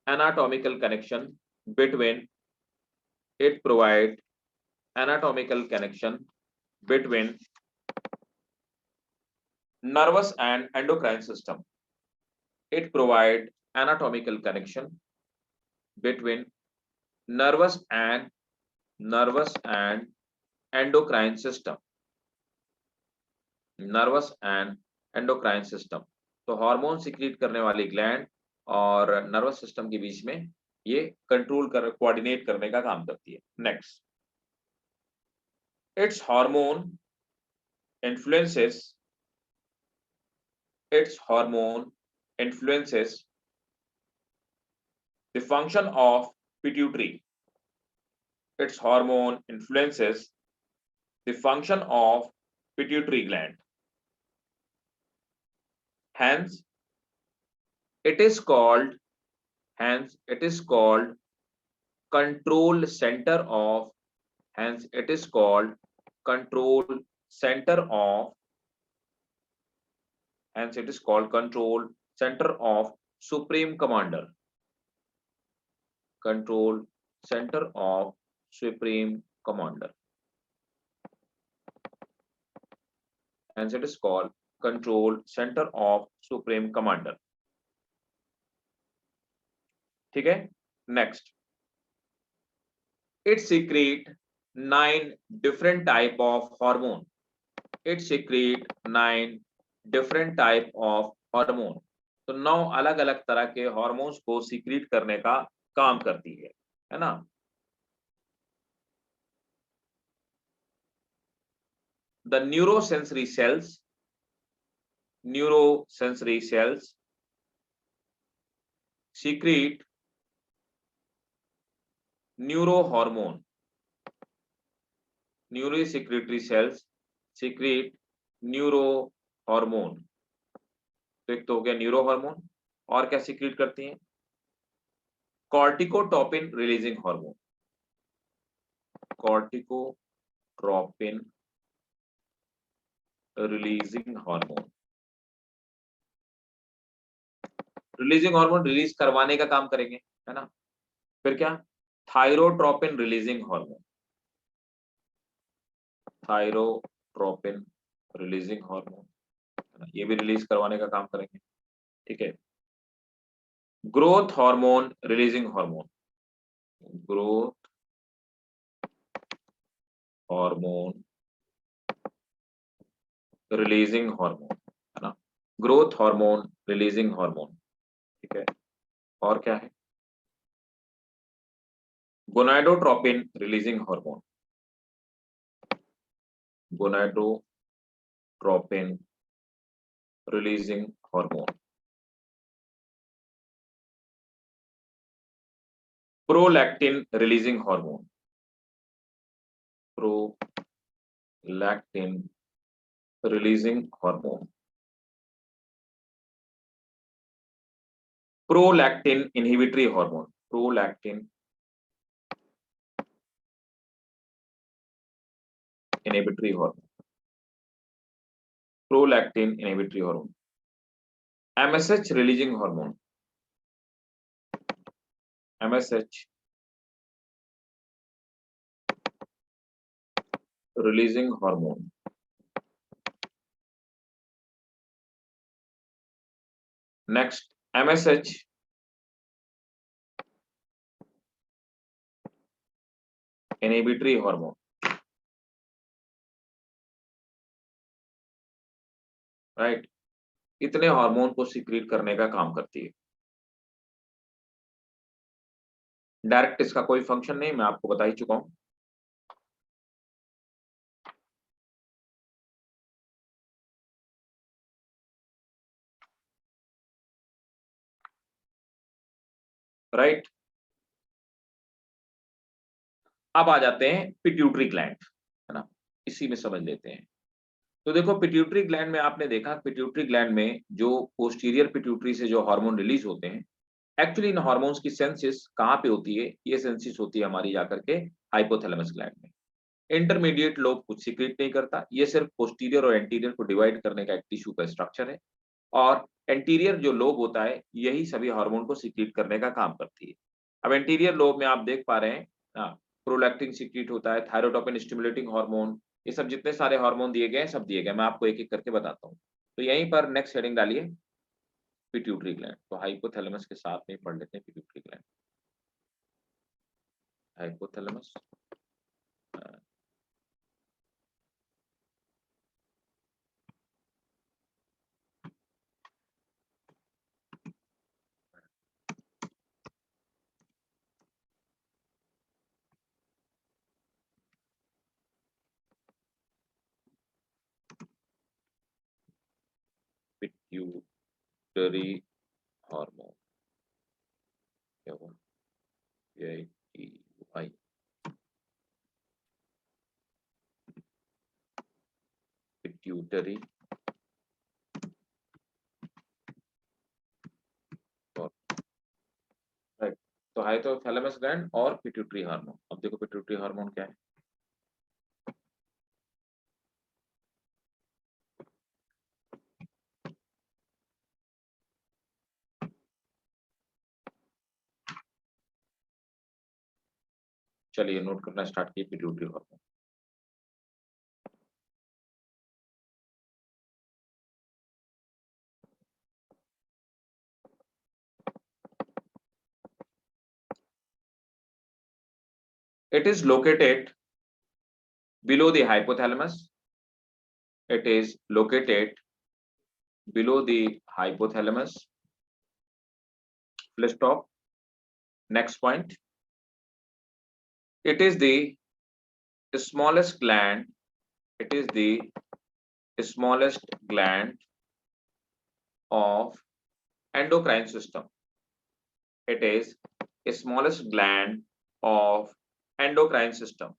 anatomical connection between, it provide anatomical connection between nervous and endocrine system, it provide anatomical connection between nervous and endocrine system, nervous and endocrine system। तो hormone secrete करने वाली gland और nervous system के बीच में ये control कर, coordinate करने का काम करती है। Next, it's hormone influences, its hormone influences the function of pituitary, its hormone influences the function of pituitary gland, hence it is called, control center of, hence it is called control center of, hence it is called control center of supreme commander, control center of supreme commander, hence it is called control center of supreme commander। ठीक है, next, it secrete 9 different type of hormone, it secrete 9 different type of hormone। तो 9 अलग अलग तरह के hormones को secret करने का काम करती है ना। The neurosensory cells secrete neurohormone, neurosecretory cells secrete neurohormone। तो एक तो हो गया न्यूरो हार्मोन, और क्या सीक्रेट करती हैं, corticotropin releasing hormone, corticotropin releasing hormone, releasing hormone release करवाने का काम करेंगे है ना। फिर क्या, thyrotropin releasing hormone, thyrotropin releasing hormone, ये भी रिलीज करवाने का काम करेंगे। ठीक है, growth hormone releasing hormone, growth hormone releasing hormone, है ना, ग्रोथ हार्मोन, रिलीजिंग हार्मोन, ठीक है। और क्या है, gonadotropin releasing hormone, gonadotropin releasing hormone, prolactin releasing hormone, prolactin releasing hormone, prolactin inhibitory hormone, prolactin inhibitory hormone, prolactin inhibitory hormone, MSH releasing hormone, MSH releasing hormone, next MSH inhibitory hormone, right. इतने hormone को secret करने का काम करती है। Direct इसका कोई function नहीं, मैं आपको बता ही चुका हूं। राइट, अब आ जाते हैं पिट्यूटरी ग्लैंड, है ना, इसी में समझ लेते हैं। तो देखो पिट्यूटरी ग्लैंड में आपने देखा, पिट्यूटरी ग्लैंड में जो पोस्टीरियर पिट्यूटरी से जो हार्मोन रिलीज होते हैं, एक्चुअली इन हार्मोन्स की सेंसिस कहाँ पे होती है, ये सेंसिस होती है हमारी जाकर के हाइपोथैलेमस ग्लैंड में। इंटरमीडिएट लोब कुछ सीक्रेट नहीं करता, ये सिर्फ पोस्टीरियर और एंटीरियर को डिवाइड करने का एक टिश्यू का स्ट्रक्चर है, और एंटीरियर जो लोब होता है यही सभी हार्मोन को सीक्रेट करने का काम करती है। अब एंटीरियर लोब में आप देख पा रहे हैं, प्रोलैक्टिन सीक्रेट होता है, थायरोटोपिन स्टिमुलेटिंग हार्मोन, ये सब जितने सारे हार्मोन दिए गए हैं सब दिए गए, मैं आपको एक एक करके बताता हूँ। तो यहीं पर नेक्स्ट हेडिंग डालिए पिट्यूटरी ग्लैंड, तो हाइपोथैलेमस के साथ में पढ़ लेते हैं pituitary gland, hypothalamus, pituitary hormone, क्या हुआ, PITY, पिट्यूटरी राइट। तो हाइपोथैलेमस ग्लैंड और पिट्यूटरी हार्मोन, अब देखो पिट्यूटरी हार्मोन क्या है। चलिए नोट करना स्टार्ट किए pituitary hormone. It is located below the hypothalamus. It is located below the hypothalamus. Full stop. Next point. It is the smallest gland. It is the smallest gland of endocrine system. It is the smallest gland of endocrine system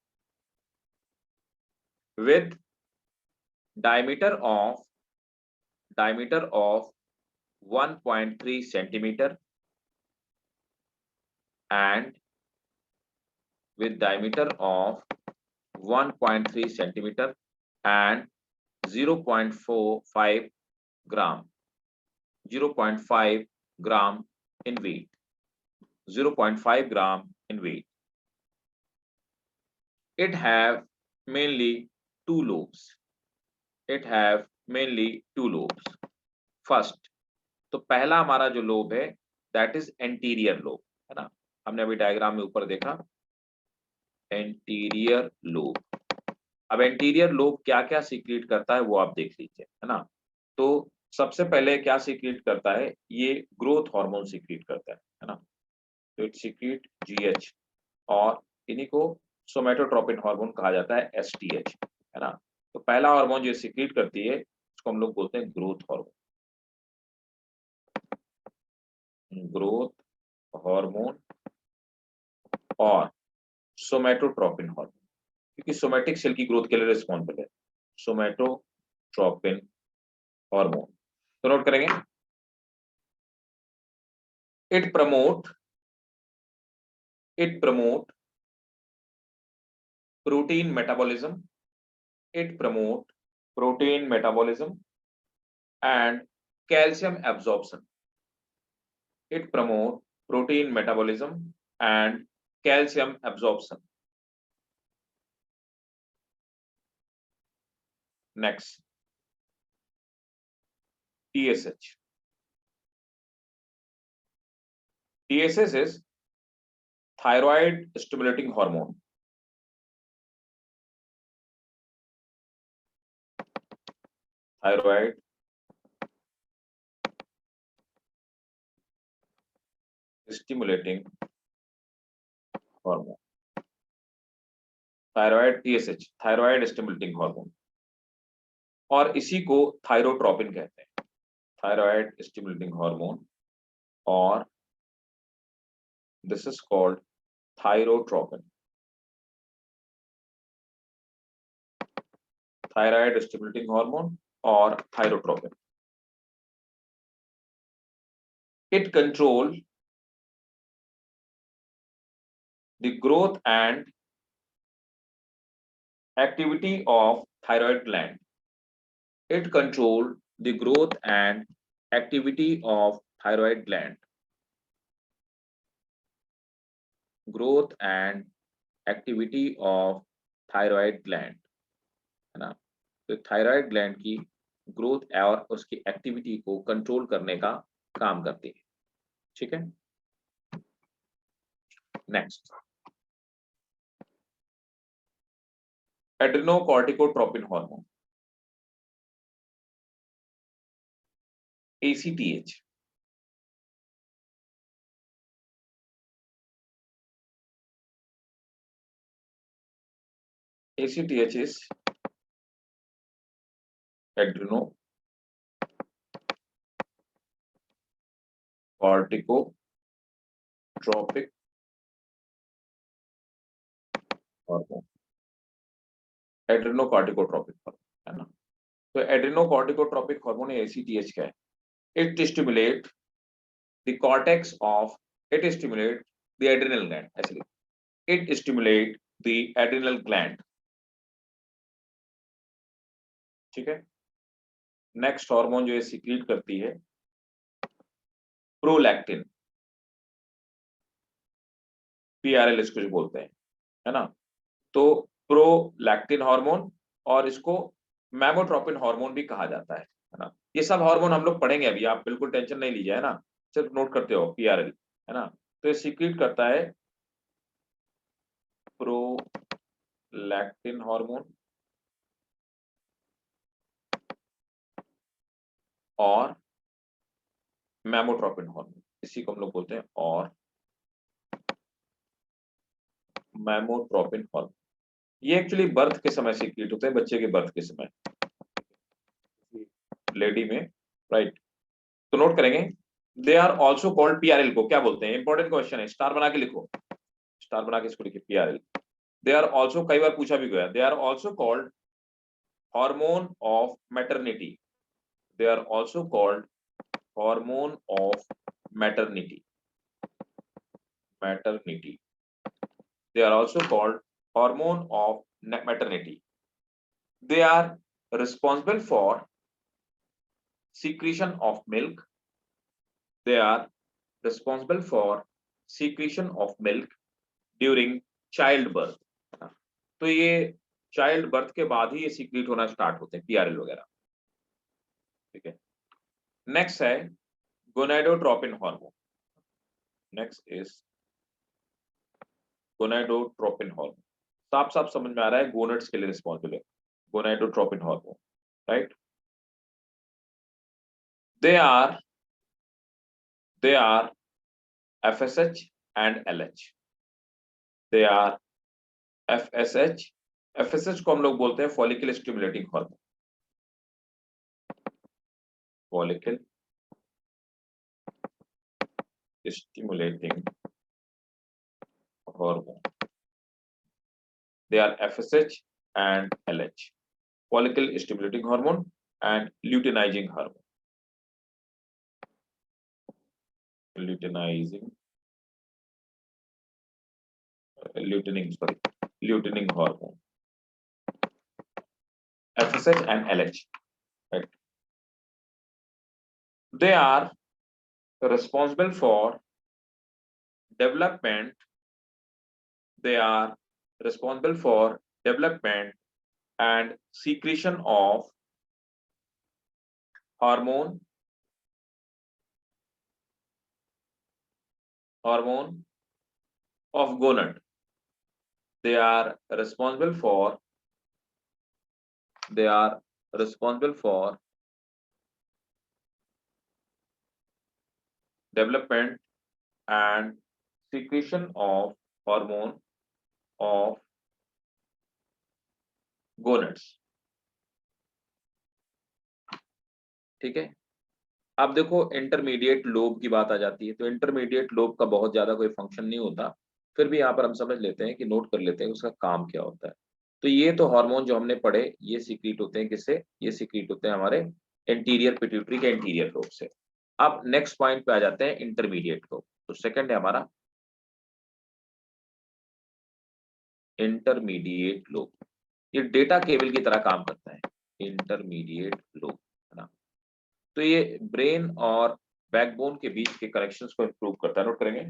with diameter of 1.3 centimeter and with diameter of 1.3 centimeter and 0.45 gram, 0.5 gram in weight, 0.5 gram in weight. It have mainly two lobes. It have mainly two lobes. First, तो पहला हमारा जो lobe है that is anterior lobe, है ना, हमने अभी diagram में ऊपर देखा anterior lobe, अब एंटीरियर लोब क्या क्या सीक्रेट करता है वो आप देख लीजिए, है ना। तो सबसे पहले क्या सीक्रेट करता है, ये ग्रोथ हार्मोन सीक्रेट करता है ना। तो इट सीक्रेट जीएच, और इन्हीं को सोमेटोट्रोपिन हार्मोन कहा जाता है, एसटीएच, है ना। तो पहला हार्मोन जो सीक्रेट करती है उसको हम लोग बोलते हैं ग्रोथ हार्मोन, ग्रोथ हार्मोन और सोमेटोट्रोपिन हार्मोन, क्योंकि सोमेटिक सेल की ग्रोथ के लिए रिस्पॉन्सिबल है सोमेटोट्रोपिन हार्मोन। तो नोट करेंगे, it promote protein metabolism, it promote protein metabolism and calcium absorption, it promote protein metabolism and calcium absorption. Next, TSH. TSH is thyroid stimulating hormone. Thyroid stimulating hormone. Thyroid TSH, thyroid stimulating hormone. और इसी को thyrotropin कहते हैं, thyroid stimulating hormone, और this is called thyrotropin, thyroid stimulating hormone or thyrotropin. It control the growth and activity of thyroid gland. It control the growth and activity of thyroid gland. Growth and activity of thyroid gland, है ना। तो thyroid gland की growth और उसकी activity को control करने का काम करती है, ठीक है। Next, adrenocorticotropin hormone, ACTH. ACTH is adrenocorticotropic hormone, adrenocorticotropic hormone, है ना। तो एड्रेनोकॉर्टिकोट्रोपिक हार्मोन ACTH क्या है, it stimulate the cortex of, it stimulate the adrenal gland, actually it stimulate the adrenal gland, ठीक है। नेक्स्ट हार्मोन जो ये secret करती है, प्रोलैक्टिन, PRL इसको जो बोलते हैं, है ना। तो प्रोलैक्टिन हार्मोन, और इसको मैमोट्रोपिन हार्मोन भी कहा जाता है ना। ये सब हार्मोन हम लोग पढ़ेंगे अभी, आप बिल्कुल टेंशन नहीं लीजिए, है ना। सिर्फ नोट करते हो PRL, है ना। तो ये सीक्रेट करता है प्रोलैक्टिन हार्मोन और मैमोट्रोपिन हार्मोन, इसी को हम लोग बोलते हैं, और मैमोट्रोपिन हार्मोन। ये एक्चुअली बर्थ के समय सीक्रेट होते हैं, बच्चे के बर्थ के समय, लेडी में, राइट। तो नोट करेंगे, they are also called, PRL को क्या बोलते हैं, इंपॉर्टेंट क्वेश्चन है, स्टार बना के लिखो, स्टार बना के इसको लिखिए, PRL। दे आर ऑल्सो, कई बार पूछा भी गया, they are also called hormone of maternity, they are also called hormone of maternity, maternity, they are also called hormone of maternity. They are responsible for secretion of milk, they are responsible for secretion of milk during childbirth. तो ये child birth के बाद ही ये secret होना start होते हैं, PRL वगैरह, ठीक है। नेक्स्ट है gonadotropin hormone, next is gonadotropin hormone, साफ साफ समझ में आ रहा है गोनेड्स के लिए रिस्पॉन्सिबल है, gonadotropin hormone, right. They are FSH and LH. They are FSH. FSH को हम लोग बोलते हैं follicle stimulating hormone, follicle stimulating hormone. They are FSH and LH, follicle stimulating hormone and luteinizing hormone. Luteining hormone. FSH and LH, right? They are responsible for development. They are responsible for development and secretion of hormone of gonad. They are responsible for development and secretion of hormone of gonads. ठीक है। अब देखो intermediate lobe की बात आ जाती है, तो intermediate lobe का बहुत ज्यादा कोई फंक्शन नहीं होता, फिर भी यहाँ पर हम समझ लेते हैं कि नोट कर लेते हैं उसका काम क्या होता है। तो ये तो हार्मोन जो हमने पढ़े ये सीक्रेट होते हैं किससे, ये सीक्रेट होते हैं हमारे एंटीरियर पिट्यूटरी के एंटीरियर लोब से। अब नेक्स्ट पॉइंट पे आ जाते हैं इंटरमीडिएट लोब। तो सेकंड है हमारा इंटरमीडिएट लोब, ये डेटा केबल की तरह काम करता है, इंटरमीडिएट लोब, है ना। तो ये ब्रेन और बैकबोन के बीच के कनेक्शंस को इंप्रूव करता है, नोट करेंगे।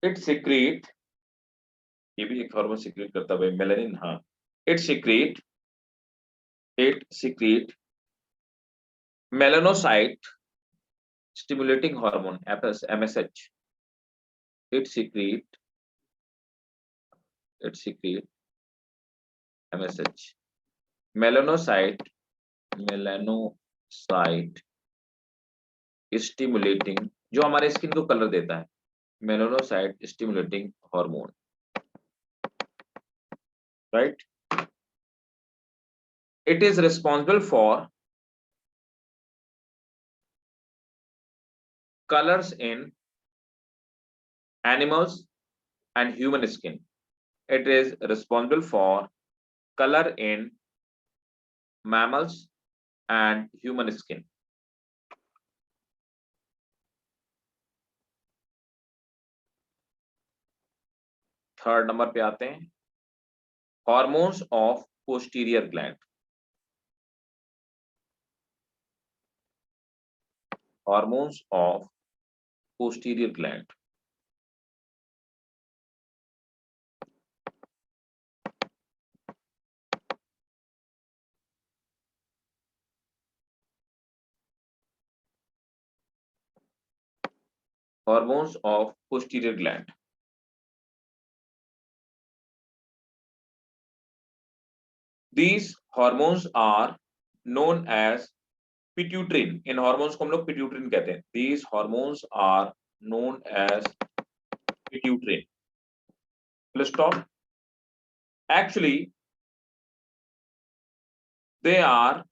इट सीक्रेट, ये भी एक हार्मोन सीक्रेट करता है भाई, मेलानिन, हाँ। It secret melanocyte stimulating hormone MSH. It secrete MSH, melanocyte stimulating, जो हमारे स्किन को कलर देता है, melanocyte stimulating hormone, right? It is responsible for colors in animals and human skin. It is responsible for color in mammals and human skin. Third number पे आते हैं hormones of posterior gland. Hormones of posterior gland, hormones of posterior gland. These hormones are known as pituitrin. In hormones को हम लोग pituitrin कहते हैं। These hormones are known as pituitrin. Let's stop. Actually, they are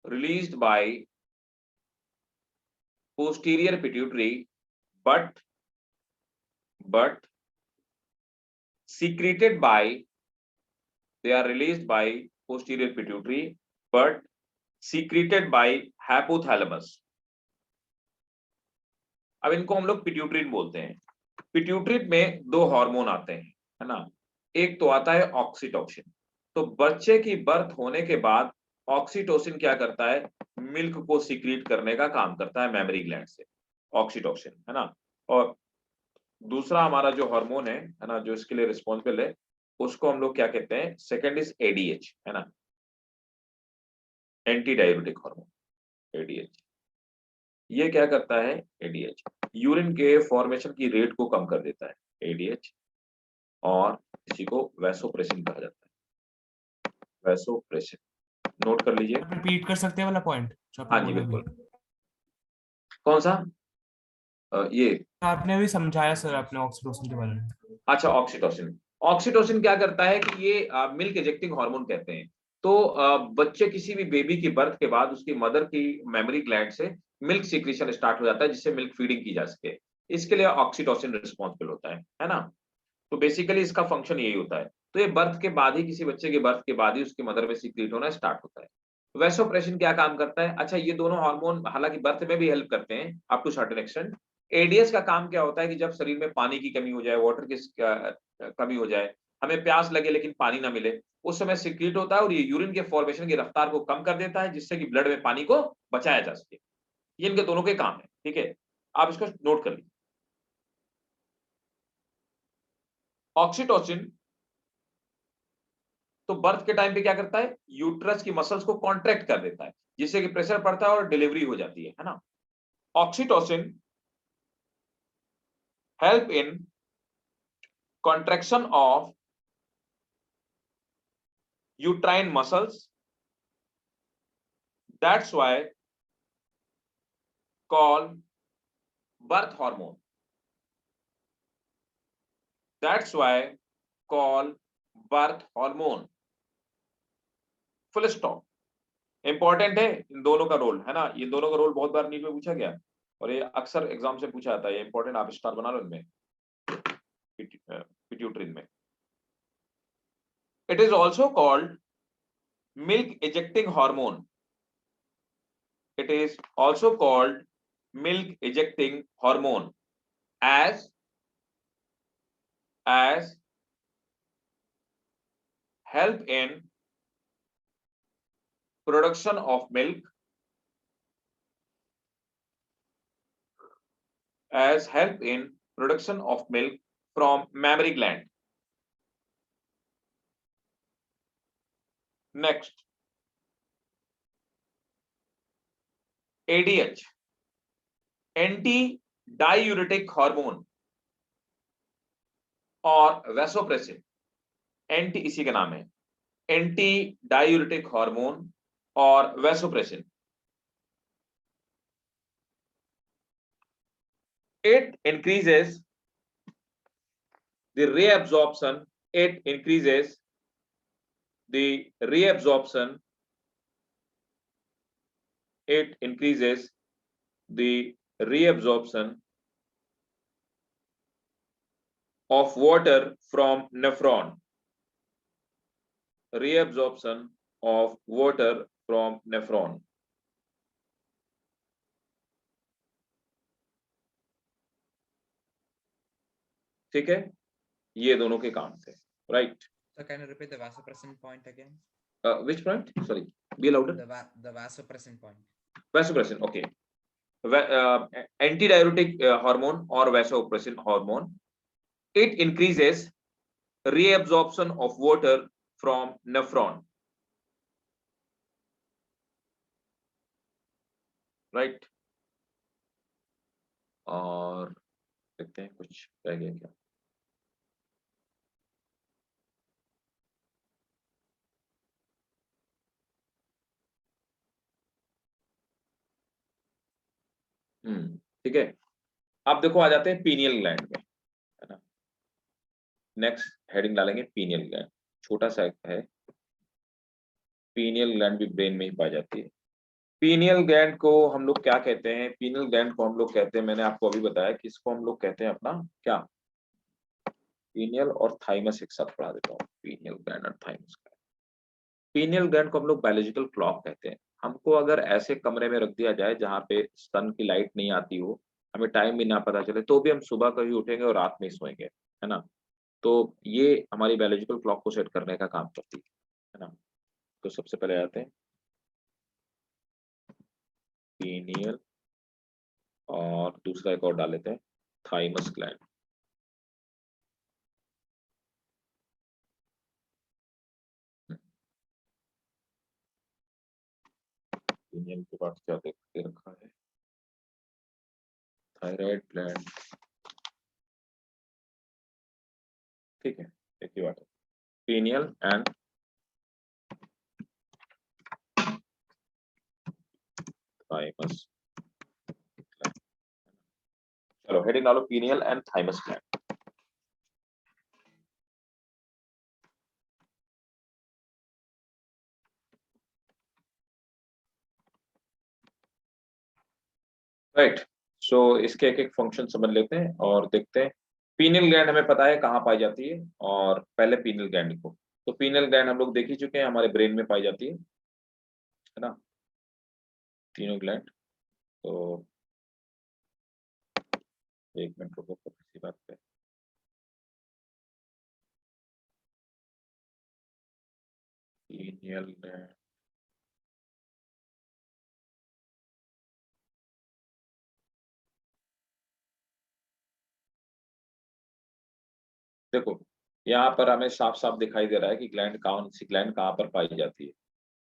released by posterior pituitary, but secreted by, they are released by posterior pituitary but secreted by hypothalamus. अब इनको हम लोग पिट्यूटरिन बोलते हैं। पिट्यूटरिन में दो हार्मोन आते हैं, है ना। एक तो आता है ऑक्सीटोसिन। तो बच्चे की बर्थ होने के बाद ऑक्सीटोसिन क्या करता है, मिल्क को सीक्रेट करने का काम करता है मेमरी ग्लैंड से, ऑक्सीटोसिन, है ना। और दूसरा हमारा जो हार्मोन है ना, जो इसके लिए रिस्पॉन्सिबल है, उसको हम लोग क्या कहते हैं, सेकंड इज ADH, है ना। Anti diuretic hormone ADH. ये क्या करता है एडीएच, यूरिन के फॉर्मेशन की रेट को कम कर देता है एडीएच, और इसी को वैसोप्रेसिन कहा जाता है, वैसोप्रेसिन। नोट कर लीजिए। आप रिपीट कर सकते हैं वाला पॉइंट जो आपने हाँ जी बोला अभी? बिल्कुल। कौन सा? ये आपने अभी समझाया सर आपने ऑक्सीटोसिन के बारे में। अच्छा, ऑक्सीटोसिन। ऑक्सीटोसिन क्या करता है कि ये मिल्क इजेक्टिंग हार्मोन कहते हैं। तो बच्चे किसी भी बेबी की बर्थ के बाद उसकी मदर की मेमोरी ग्लैंड से मिल्क सीक्रेशन स्टार्ट हो जाता है, जिससे मिल्क फीडिंग की जा सके। इसके लिए ऑक्सीटोसिन रिस्पॉन्सिबल होता है ना। तो बेसिकली इसका फंक्शन यही होता है। तो ये बर्थ के बाद ही, किसी बच्चे के बर्थ के बाद ही उसकी मदर में सीक्रेट होना स्टार्ट होता है। वैसोप्रेसिन क्या काम करता है? अच्छा, ये दोनों हार्मोन हालांकि बर्थ में भी हेल्प करते हैं up to certain extent. ADS का काम क्या होता है कि जब शरीर में पानी की कमी हो जाए, वाटर की कमी हो जाए, हमें प्यास लगे लेकिन पानी ना मिले, उस समय सीक्रेट होता है और ये यूरिन के फॉर्मेशन की रफ्तार को कम कर देता है, जिससे कि ब्लड में पानी को बचाया जा सके। ये इनके दोनों के काम है, ठीक है। आप इसको नोट कर लीजिए। ऑक्सीटोसिन तो बर्थ के टाइम पे क्या करता है, यूट्रस की मसल्स को कॉन्ट्रैक्ट कर देता है, जिससे कि प्रेशर पड़ता है और डिलीवरी हो जाती है ना। Oxytocin help in contraction of uterine muscles. That's why called birth hormone. That's why called birth hormone. Full stop. Important है इन दोनों का रोल, है ना। ये दोनों का रोल बहुत बार नीट में पूछा गया और ये अक्सर एग्जाम से पूछा जाता है। ये इंपॉर्टेंट, आप स्टार बना लो इनमें, पिट्यूटरी में। It is also called milk ejecting hormone. It is also called milk ejecting hormone as help in production of milk, as help in production of milk from mammary gland. Next, ADH, anti-diuretic hormone और vasopressin. Anti इसी का नाम है, anti diuretic hormone और vasopressin. It increases the reabsorption. It increases the reabsorption. It increases the reabsorption of water from nephron. Reabsorption of water from nephron. ठीक है, ये दोनों के काम थे, right. So can you repeat the vasopressin point again? Which point? Sorry, be louder. The vasopressin point. Vasopressin, okay. Antidiuretic hormone or vasopressin hormone. It increases reabsorption of water from nephron, right? और देखते हैं कुछ रह गया क्या। ठीक है। अब देखो, आ जाते हैं पीनियल ग्लैंड में, है ना। नेक्स्ट हेडिंग डालेंगे पीनियल ग्लैंड। छोटा सा है, पीनियल ग्लैंड भी ब्रेन में ही पाई जाती है। पीनियल ग्लैंड को हम लोग क्या कहते हैं? पीनियल ग्लैंड को हम लोग कहते हैं, मैंने आपको अभी बताया कि इसको हम लोग कहते हैं अपना क्या, पीनियल और थाइमस एक साथ पढ़ा देता हूँ। पीनियल ग्लैंड और थाइमस। पीनियल ग्लैंड को हम लोग बायोलॉजिकल क्लॉक कहते हैं। हमको अगर ऐसे कमरे में रख दिया जाए जहाँ पे सन की लाइट नहीं आती हो, हमें टाइम भी ना पता चले, तो भी हम सुबह कभी उठेंगे और रात में ही सोएंगे, है ना। तो ये हमारी बायोलॉजिकल क्लॉक को सेट करने का काम करती है ना। तो सबसे पहले आते हैं पीनियल, और दूसरा एक और डाल लेते हैं थाइमस ग्लैंड। पिनियल के बाद क्या देखते रखा है, थायराइड ग्लैंड, ठीक है, एक ही बात है, पिनियल एंड थाइमस। चलो हेडिंग डालो pineal and thymus gland. Right, so इसके एक एक फंक्शन समझ लेते हैं और देखते हैं। पीनियल ग्लैंड हमें पता है कहाँ पाई जाती है, और पहले पीनियल ग्लैंड को, तो पीनियल ग्लैंड हम लोग देख ही चुके हैं, हमारे ब्रेन में पाई जाती है ना, तीनों ग्लैंड। तो एक मिनट रुको तो इसी बात पे, पीनियल ग्लैंड, देखो यहाँ पर हमें साफ साफ दिखाई दे रहा है कि ग्लैंड कौन सी ग्लैंड कहाँ पर पाई जाती है।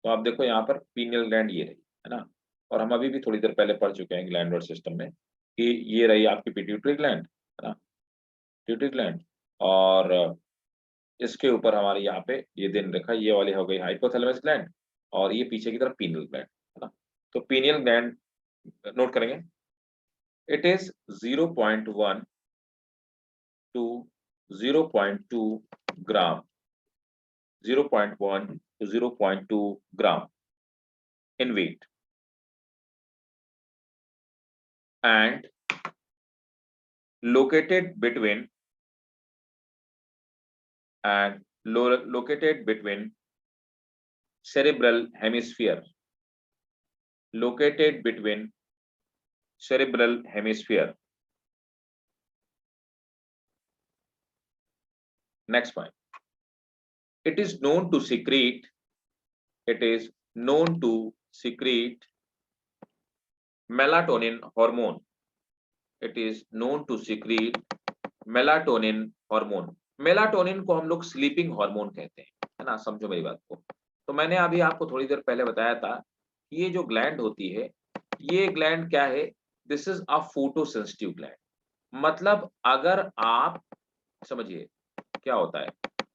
तो आप देखो यहाँ पर पीनियल ग्लैंड ये रही है ना, और हम अभी भी थोड़ी देर पहले पढ़ चुके हैं ग्लैंडुलर सिस्टम में कि ये रही आपकी पिट्यूटरी ग्लैंड है ना, पिट्यूटरी ग्लैंड, और इसके ऊपर हमारे यहाँ पे ये दिन रखा, ये वाली हो गई हाइपोथैलेमस ग्लैंड, और ये पीछे की तरफ पीनियल ग्लैंड है ना। तो पीनियल ग्लैंड नोट करेंगे, it is 0.1 to 0.2 gram, 0.1 to 0.2 gram in weight and located between cerebral hemisphere, located between cerebral hemisphere. Next point, it is known to secrete melatonin hormone. It is known to secrete melatonin hormone. Melatonin को हम लोग sleeping hormone कहते हैं, है ना, समझो मेरी बात को। तो मैंने अभी आपको थोड़ी देर पहले बताया था कि ये जो ग्लैंड होती है, ये ग्लैंड क्या है, this is a photosensitive gland. मतलब अगर आप समझिए क्या होता है,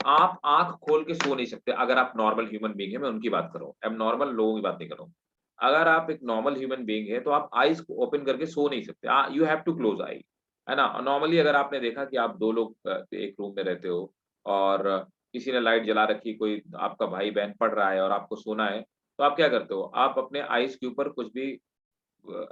आप आंख खोल के सो नहीं सकते अगर आप नॉर्मल ह्यूमन बीइंग है, मैं उनकी बात कर रहा हूँ, अब नॉर्मल लोगों की बात नहीं कर रहा हूँ। अगर आप एक नॉर्मल ह्यूमन बीइंग है तो आप आईज को ओपन करके सो नहीं सकते, यू हैव टू क्लोज आई, है ना। नॉर्मली अगर आपने देखा कि आप दो लोग एक रूम में रहते हो और किसी ने लाइट जला रखी, कोई आपका भाई बहन पढ़ रहा है और आपको सोना है, तो आप क्या करते हो, आप अपने आईज के ऊपर कुछ भी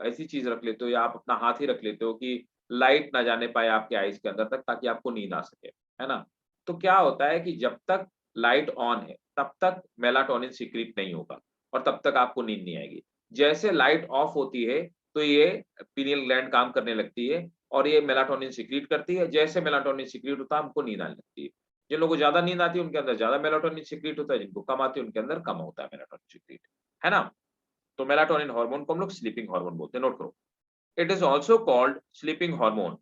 ऐसी चीज रख लेते हो, या आप अपना हाथ ही रख लेते हो कि लाइट ना जाने पाए आपके आईज के अंदर तक, ताकि आपको नींद आ सके, है ना। तो क्या होता है कि जब तक लाइट ऑन है तब तक मेलाटोनिन सीक्रेट नहीं होगा और तब तक आपको नींद नहीं आएगी। जैसे लाइट ऑफ होती है तो ये पीनियल ग्लैंड काम करने लगती है और ये मेलाटोनिन सीक्रेट करती है, जैसे मेलाटोनिन सीक्रेट होता है हमको नींद आने लगती है। जिन लोगों को ज्यादा नींद आती है उनके अंदर ज्यादा मेलाटोनिन सीक्रेट होता है, जिनको कम आती है उनके अंदर कम होता है मेलाटोनिन सीक्रेट, है ना। तो मेलाटोनिन हार्मोन को हम लोग स्लीपिंग हार्मोन बोलते हैं, नोट करो। It is also called sleeping hormone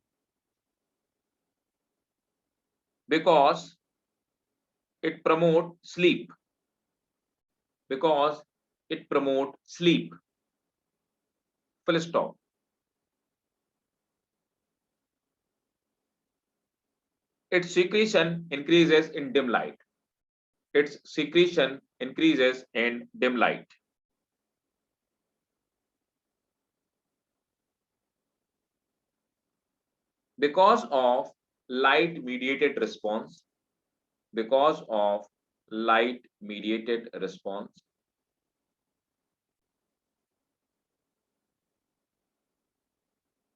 because it promote sleep, because it promote sleep, full stop. Its secretion increases in dim light, its secretion increases in dim light. Because of light mediated response, because of light mediated response,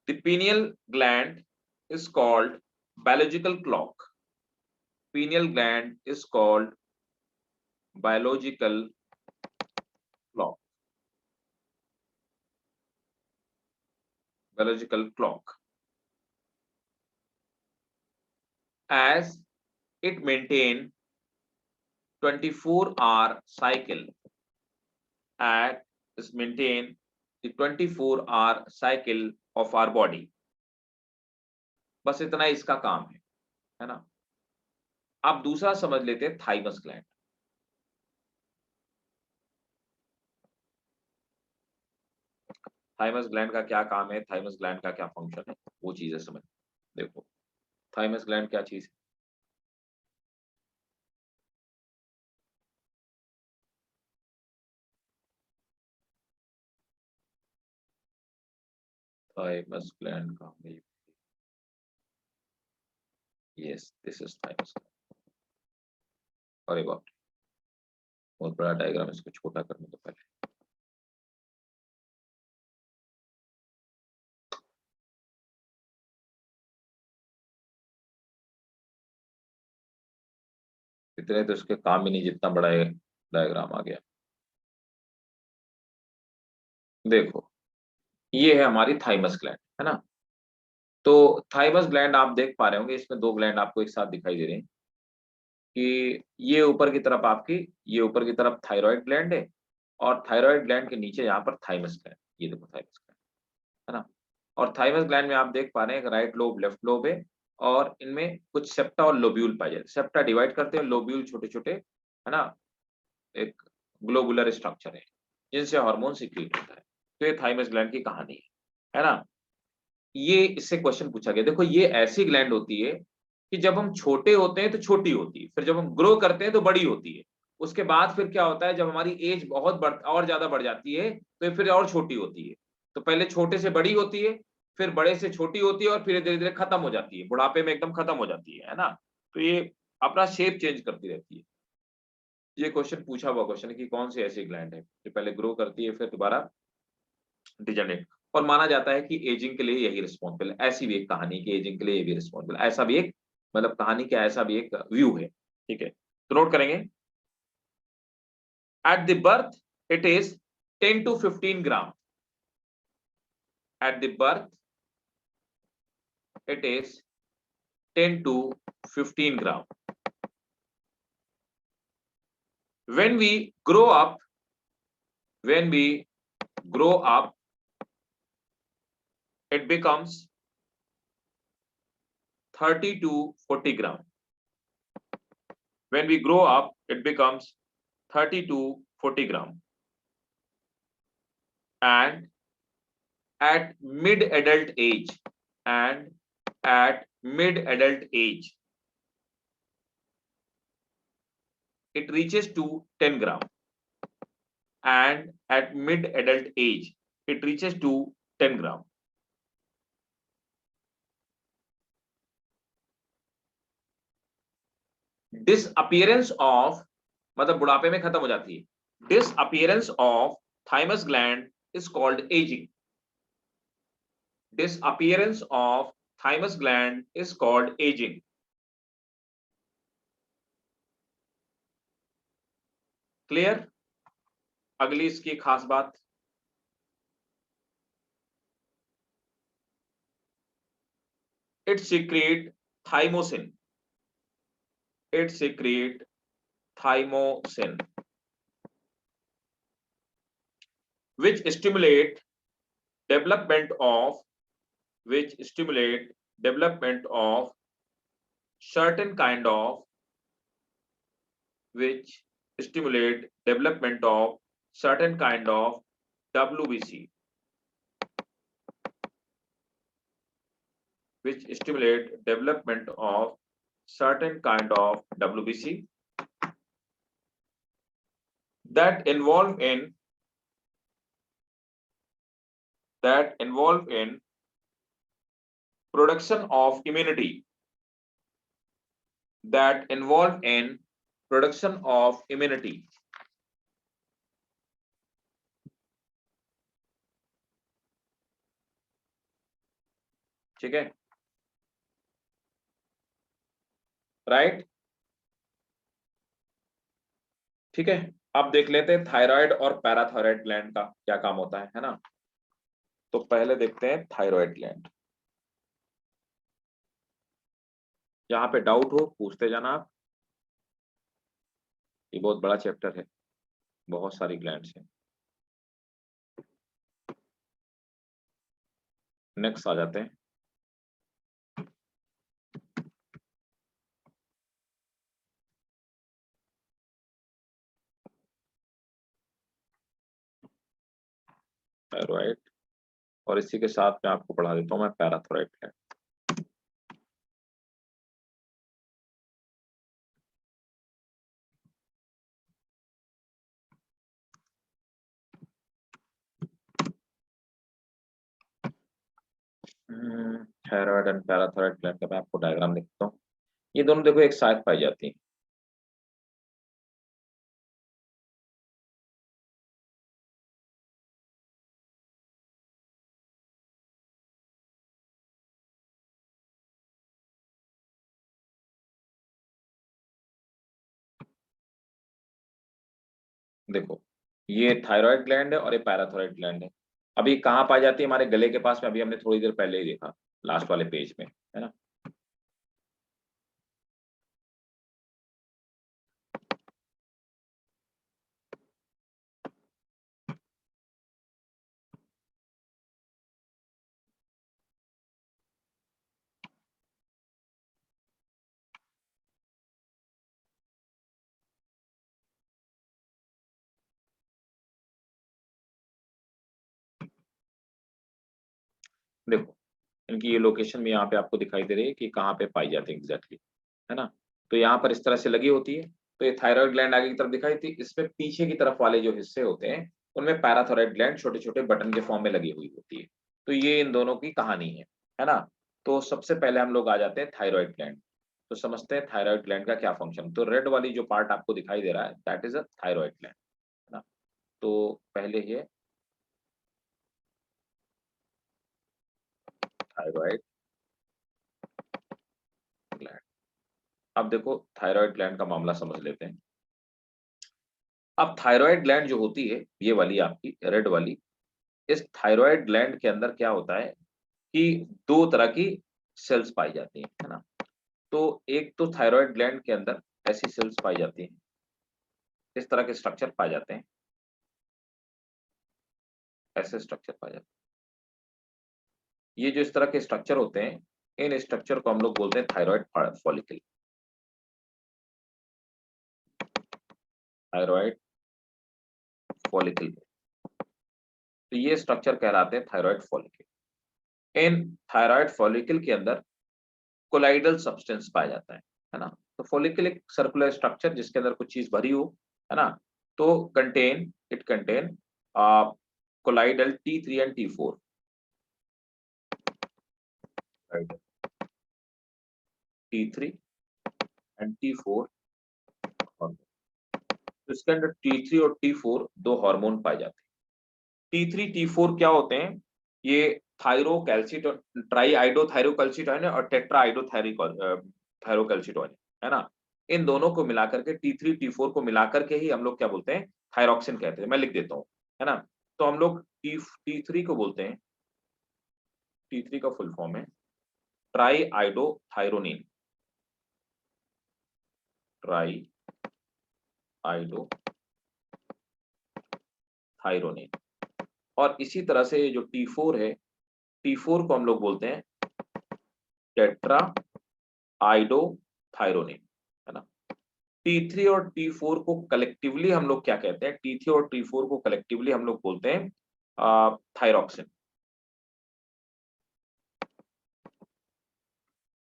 the pineal gland is called biological clock. Pineal gland is called biological clock. Biological clock. As it maintain 24-hour cycle, at is maintain the 24-hour cycle of our body. बस इतना इसका काम है ना। अब दूसरा समझ लेते हैं थाइमस ग्लैंड। थाइमस ग्लैंड का क्या काम है, थाइमस ग्लैंड का क्या फंक्शन है, वो चीजें समझ। देखो थाइमस ग्लैंड क्या चीज है। थाइमस ग्लैंड का, यस दिस इज थाइमस। अरे बाप रे, बहुत बड़ा डायग्राम, इसको छोटा करने दो पहले। इतने तो इसके काम ही नहीं, जितना बड़ा ये डायग्राम आ गया। देखो ये है हमारी थाइमस ग्लैंड, है ना। तो थाइमस ग्लैंड आप देख पा रहे होंगे, इसमें दो ग्लैंड आपको एक साथ दिखाई दे रहे हैं कि ये ऊपर की तरफ आपकी, ये ऊपर की तरफ थायराइड ग्लैंड है, और थायराइड ग्लैंड के नीचे यहाँ पर थाइमस ग्लैंड, ये देखो थाइमस ग्लैंड, है ना। और थाइमस ग्लैंड में आप देख पा रहे हैं राइट लोब लेफ्ट लोब है, और इनमें कुछ सेप्टा और लोब्यूल पाए जाते हैं। सेप्टा डिवाइड करते हैं, लोब्यूल छोटे छोटे, है ना, एक ग्लोबुलर स्ट्रक्चर है जिनसे हार्मोन सीक्रेट होता है। तो ये थाइमस ग्लैंड की कहानी है ना। ये इससे क्वेश्चन पूछा गया। देखो ये ऐसी ग्लैंड होती है कि जब हम छोटे होते हैं तो छोटी होती है, फिर जब हम ग्रो करते हैं तो बड़ी होती है, उसके बाद फिर क्या होता है, जब हमारी एज बहुत बढ़ और ज्यादा बढ़ जाती है तो ये फिर और छोटी होती है। तो पहले छोटे से बड़ी होती है, फिर बड़े से छोटी होती है, और फिर धीरे धीरे खत्म हो जाती है, बुढ़ापे में एकदम खत्म हो जाती है ना। तो ये अपना शेप चेंज करती रहती है। ये क्वेश्चन पूछा हुआ क्वेश्चन है कि कौन सी ऐसी ग्लैंड है जो पहले ग्रो करती है फिर दोबारा डिजेनरेट। और माना जाता है कि एजिंग के लिए यही रिस्पॉन्सिबल है। ऐसी भी एक कहानी कि एजिंग के लिए ये भी रिस्पॉन्सिबल है, ऐसा भी एक मतलब कहानी का ऐसा भी एक व्यू है। ठीक है, तो नोट करेंगे। At the birth it is 10 to 15 gram. At the birth it is 10 to 15 gram. When we grow up, when we grow up, it becomes 30 to 40 gram. When we grow up, it becomes 30 to 40 gram. And at mid-adult age, and at mid-adult age, it reaches to 10 gram. And at mid-adult age, it reaches to 10 gram. Disappearance of मतलब बुढ़ापे में खत्म हो जाती है। Disappearance of thymus gland is called ageing. Disappearance of thymus gland is called ageing. Clear. अगली इसकी खास बात, it secret thymosin. It secret thymosin which stimulate development of which stimulate development of certain kind of which stimulate development of certain kind of WBC, which stimulate development of certain kind of WBC that involve in production of immunity, that involve in production of immunity. ठीक है, right. ठीक है, अब देख लेते हैं thyroid और parathyroid gland का क्या काम होता है ना। तो पहले देखते हैं थायराइड ग्लैंड। यहाँ पे डाउट हो पूछते जाना आप, ये बहुत बड़ा चैप्टर है, बहुत सारी ग्लैंड्स हैं। नेक्स्ट आ जाते हैं। थायराइड और इसी के साथ मैं आपको पढ़ा देता हूँ मैं पैराथोराइड ग्लैंड। थायराइड एंड पैराथोराइड ग्लैंड का मैं आपको डायग्राम लिखता हूँ। ये दोनों देखो एक साथ पाई जाती हैं। देखो ये थायराइड ग्लैंड है और ये पैराथोराइड ग्लैंड है। अभी कहाँ पाई जाती है? हमारे गले के पास में, अभी हमने थोड़ी देर पहले ही देखा लास्ट वाले पेज में, है ना। देखो इनकी ये लोकेशन भी यहाँ पे आपको दिखाई दे रही है कि कहाँ पे पाई जाती है एग्जैक्टली, है ना। तो यहाँ पर इस तरह से लगी होती है। तो ये थायराइड ग्लैंड आगे की तरफ दिखाई थी, इसमें पीछे की तरफ वाले जो हिस्से होते हैं उनमें पैराथोराइड ग्लैंड छोटे छोटे बटन के फॉर्म में लगी हुई होती है। तो ये इन दोनों की कहानी है ना। तो सबसे पहले हम लोग आ जाते हैं थायराइड ग्लैंड। तो समझते हैं थायराइड ग्लैंड का क्या फंक्शन। तो रेड वाली जो पार्ट आपको दिखाई दे रहा है that is a thyroid gland, है ना। तो पहले ये थायराइड ग्लैंड। अब देखो थायराइड ग्लैंड का मामला समझ लेते हैं। अब थायराइड ग्लैंड जो होती है ये वाली आपकी रेड वाली, इस थायराइड ग्लैंड के अंदर क्या होता है कि दो तरह की सेल्स पाई जाती हैं, है ना। तो एक तो थायराइड ग्लैंड के अंदर ऐसी सेल्स पाई जाती हैं, इस तरह के स्ट्रक्चर पाए जाते हैं, ऐसे स्ट्रक्चर पाए जाते हैं। ये जो इस तरह के स्ट्रक्चर होते हैं, इन स्ट्रक्चर को हम लोग बोलते हैं थायराइड फॉलिकल। थायराइड फॉलिकल, तो ये स्ट्रक्चर कहलाते हैं थायराइड फॉलिकल। इन थायराइड फॉलिकल के अंदर कोलाइडल सब्सटेंस पाया जाता है ना। तो फॉलिकल एक सर्कुलर स्ट्रक्चर जिसके अंदर कुछ चीज भरी हो, है ना। तो it contain colloidal T3 and T4, T3 and T4 hormone. तो इसके अंदर T3 और T4 दो हार्मोन पाए जाते हैं। T3 T4 क्या होते हैं? ये थायरोकैल्सिटोन, ट्राई आइडोथायरोकैल्सिटोन और टेट्रा आइडोथायरोकैल्सिटोन, है ना। इन दोनों को मिलाकर के T3 T4 को मिलाकर के ही हम लोग क्या बोलते हैं? थायरॉक्सिन कहते हैं। मैं लिख देता हूँ, है ना। तो हम लोग T3 को बोलते हैं, T3 का फुल फॉर्म है ट्राई आइडोथायरोनिन, ट्राई आइडोथायरोनिन। और इसी तरह से जो T4 है, T4 को हम लोग बोलते हैं टेट्रा आइडोथायरोनिन, है ना। T3 और T4 को कलेक्टिवली हम लोग क्या कहते हैं? T3 और T4 को कलेक्टिवली हम लोग बोलते हैं थायरॉक्सिन।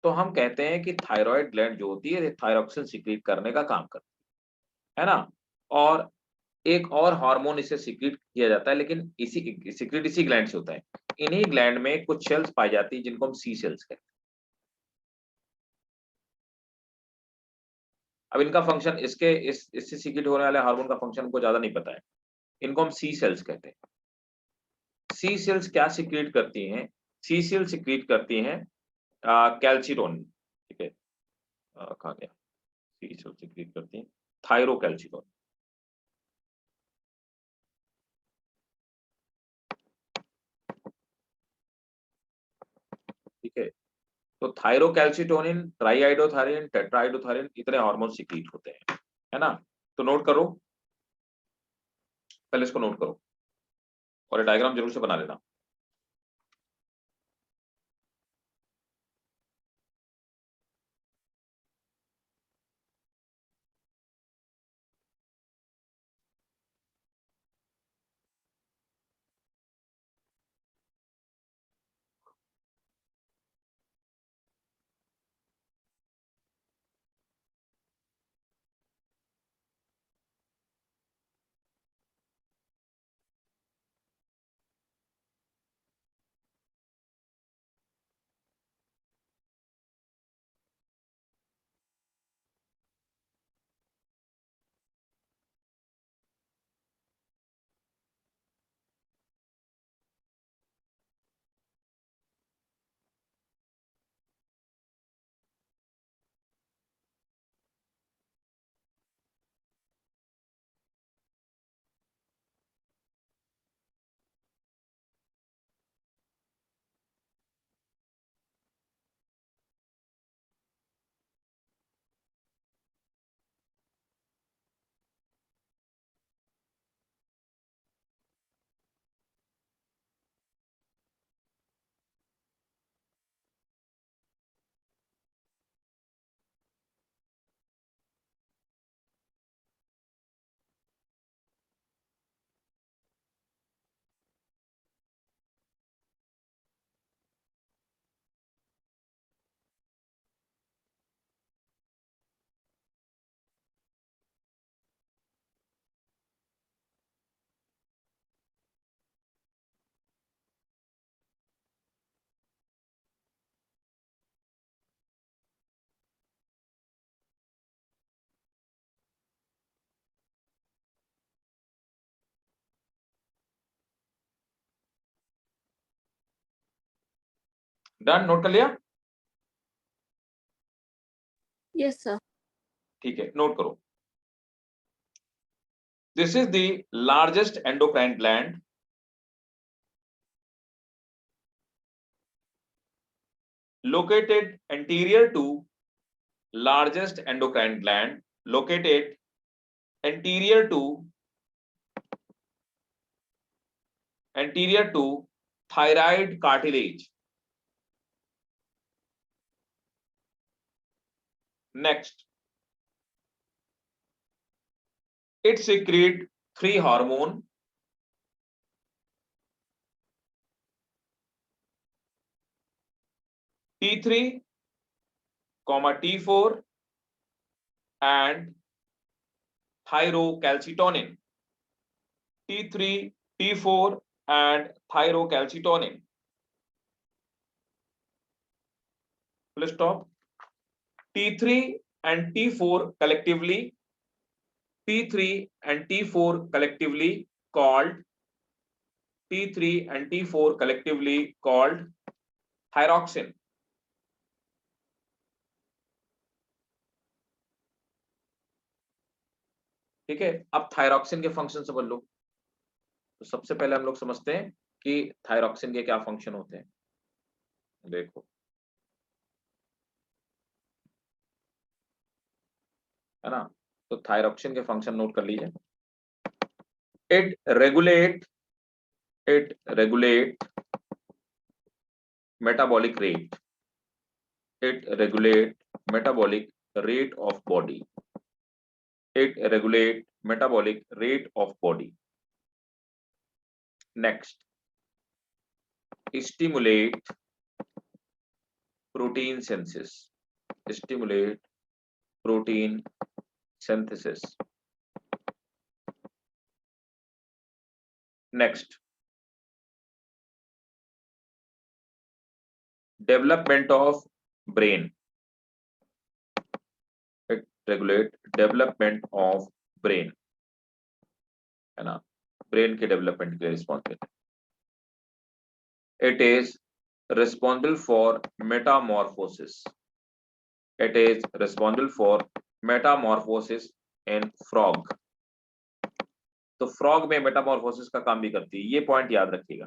तो हम कहते हैं कि थायराइड ग्लैंड जो होती है थायरॉक्सिन सीक्रेट करने का काम करती है ना। और एक और हार्मोन इसे सीक्रेट किया जाता है, लेकिन इसी सीक्रेट इसी ग्लैंड से होता है। इन्हीं ग्लैंड में कुछ सेल्स पाई जाती है जिनको हम सी सेल्स कहते हैं। अब इनका फंक्शन इससे सीक्रेट होने वाले हार्मोन का फंक्शन को ज्यादा नहीं पता है। इनको हम सी सेल्स कहते हैं। सी सेल्स क्या सीक्रेट करती हैं? सी सेल सीक्रेट करती हैं कैल्सिटोन, ठीक है। कहा गया? सी सेल सीक्रेट करती हैं थायरोकैल्सिटोन, ठीक है। तो थायरोकैल्सिटोनिन, ट्राईआइडोथायरिन, टेट्राआइडोथायरिन इतने हार्मोन सीक्रेट होते हैं, है ना। तो नोट करो, पहले इसको नोट करो और ये डायग्राम जरूर से बना लेना। डन, नोट कर लिया? Yes, sir. ठीक है, नोट करो। This is the largest endocrine gland. Located anterior to largest endocrine gland. Located anterior to thyroid cartilage. Next, it secretes 3 hormone. T3, T4 and thyrocalcitonin. T3, T4 and thyrocalcitonin. Full stop. T3 and T4 collectively. T3 and T4 collectively called. T3 and T4 collectively called thyroxine. ठीक है, अब thyroxine के function समझ लो। तो सबसे पहले हम लोग समझते हैं कि थायरॉक्सिन के क्या फंक्शन होते हैं। देखो, है ना, तो थायरॉक्सिन के फंक्शन नोट कर लीजिए। It regulate metabolic rate. It regulate metabolic rate of body. It regulate metabolic rate of body. Next, stimulate protein synthesis. Stimulate protein synthesis. Next, development of brain. It regulate development of brain, है ना, brain के development के लिए responsible. It is responsible for metamorphosis. It is responsible for metamorphosis in frog. तो frog में Metamorphosis का काम भी करती है, ये पॉइंट याद रखिएगा।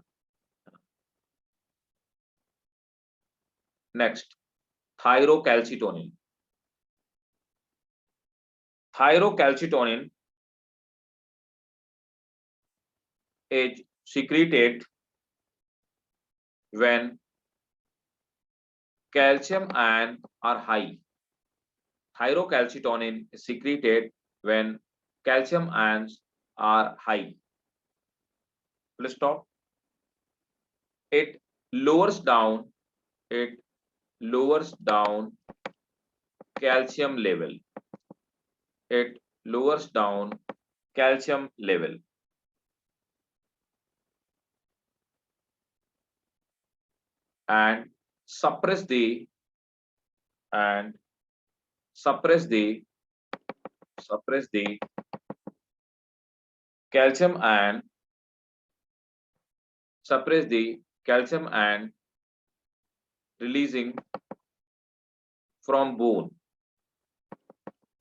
Next, thyrocalcitonin. Thyrocalcitonin is secreted when calcium ions are high. Thyrocalcitonin is secreted when calcium ions are high. Full stop. It lowers down calcium level. It lowers down calcium level. And suppress the calcium ion, suppress the calcium ion releasing from bone.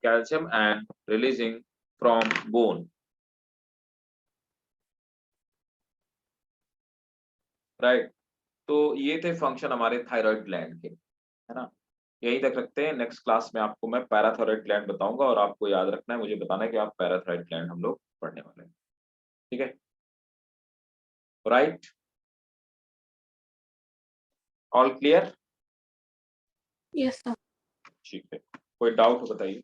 Calcium ion releasing from bone. Right, तो ये थे function हमारे thyroid gland के, है ना। यही तक रखते हैं, नेक्स्ट क्लास में आपको मैं पैराथायराइड ग्लैंड बताऊंगा और आपको याद रखना है, मुझे बताना है कि आप पैराथायराइड ग्लैंड हम लोग पढ़ने वाले हैं, ठीक है, right, all clear? Yes, sir. ठीक है, कोई डाउट हो बताइए।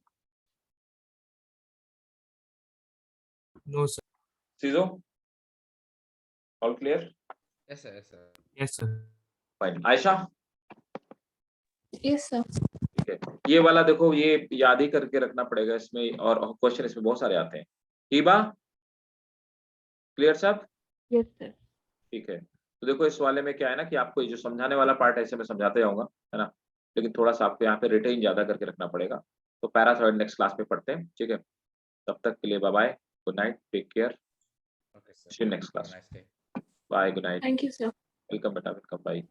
No, sir. सीजो, all clear? Yes, sir. Yes, sir. Yes, sir. Fine. Ayesha, Yes, sir. ठीक है, ये वाला देखो, ये याद ही करके रखना पड़ेगा इसमें, और क्वेश्चन इसमें बहुत सारे आते हैं। हिबा, क्लियर सब? Yes, sir. ठीक है, तो देखो इस वाले में क्या है ना कि आपको ये जो समझाने वाला पार्ट है इसे मैं समझाते जाऊंगा, है ना, लेकिन थोड़ा सा आपको यहाँ पे रिटेन ज्यादा करके रखना पड़ेगा। तो पैराथायराइड नेक्स्ट क्लास में पढ़ते हैं, ठीक है, तब तक के लिए bye bye, good night, take care, Okay, sir. See you next Have a class, nice day. Bye, good night, Thank you, sir. Welcome बेटा, वेलकम, बाय।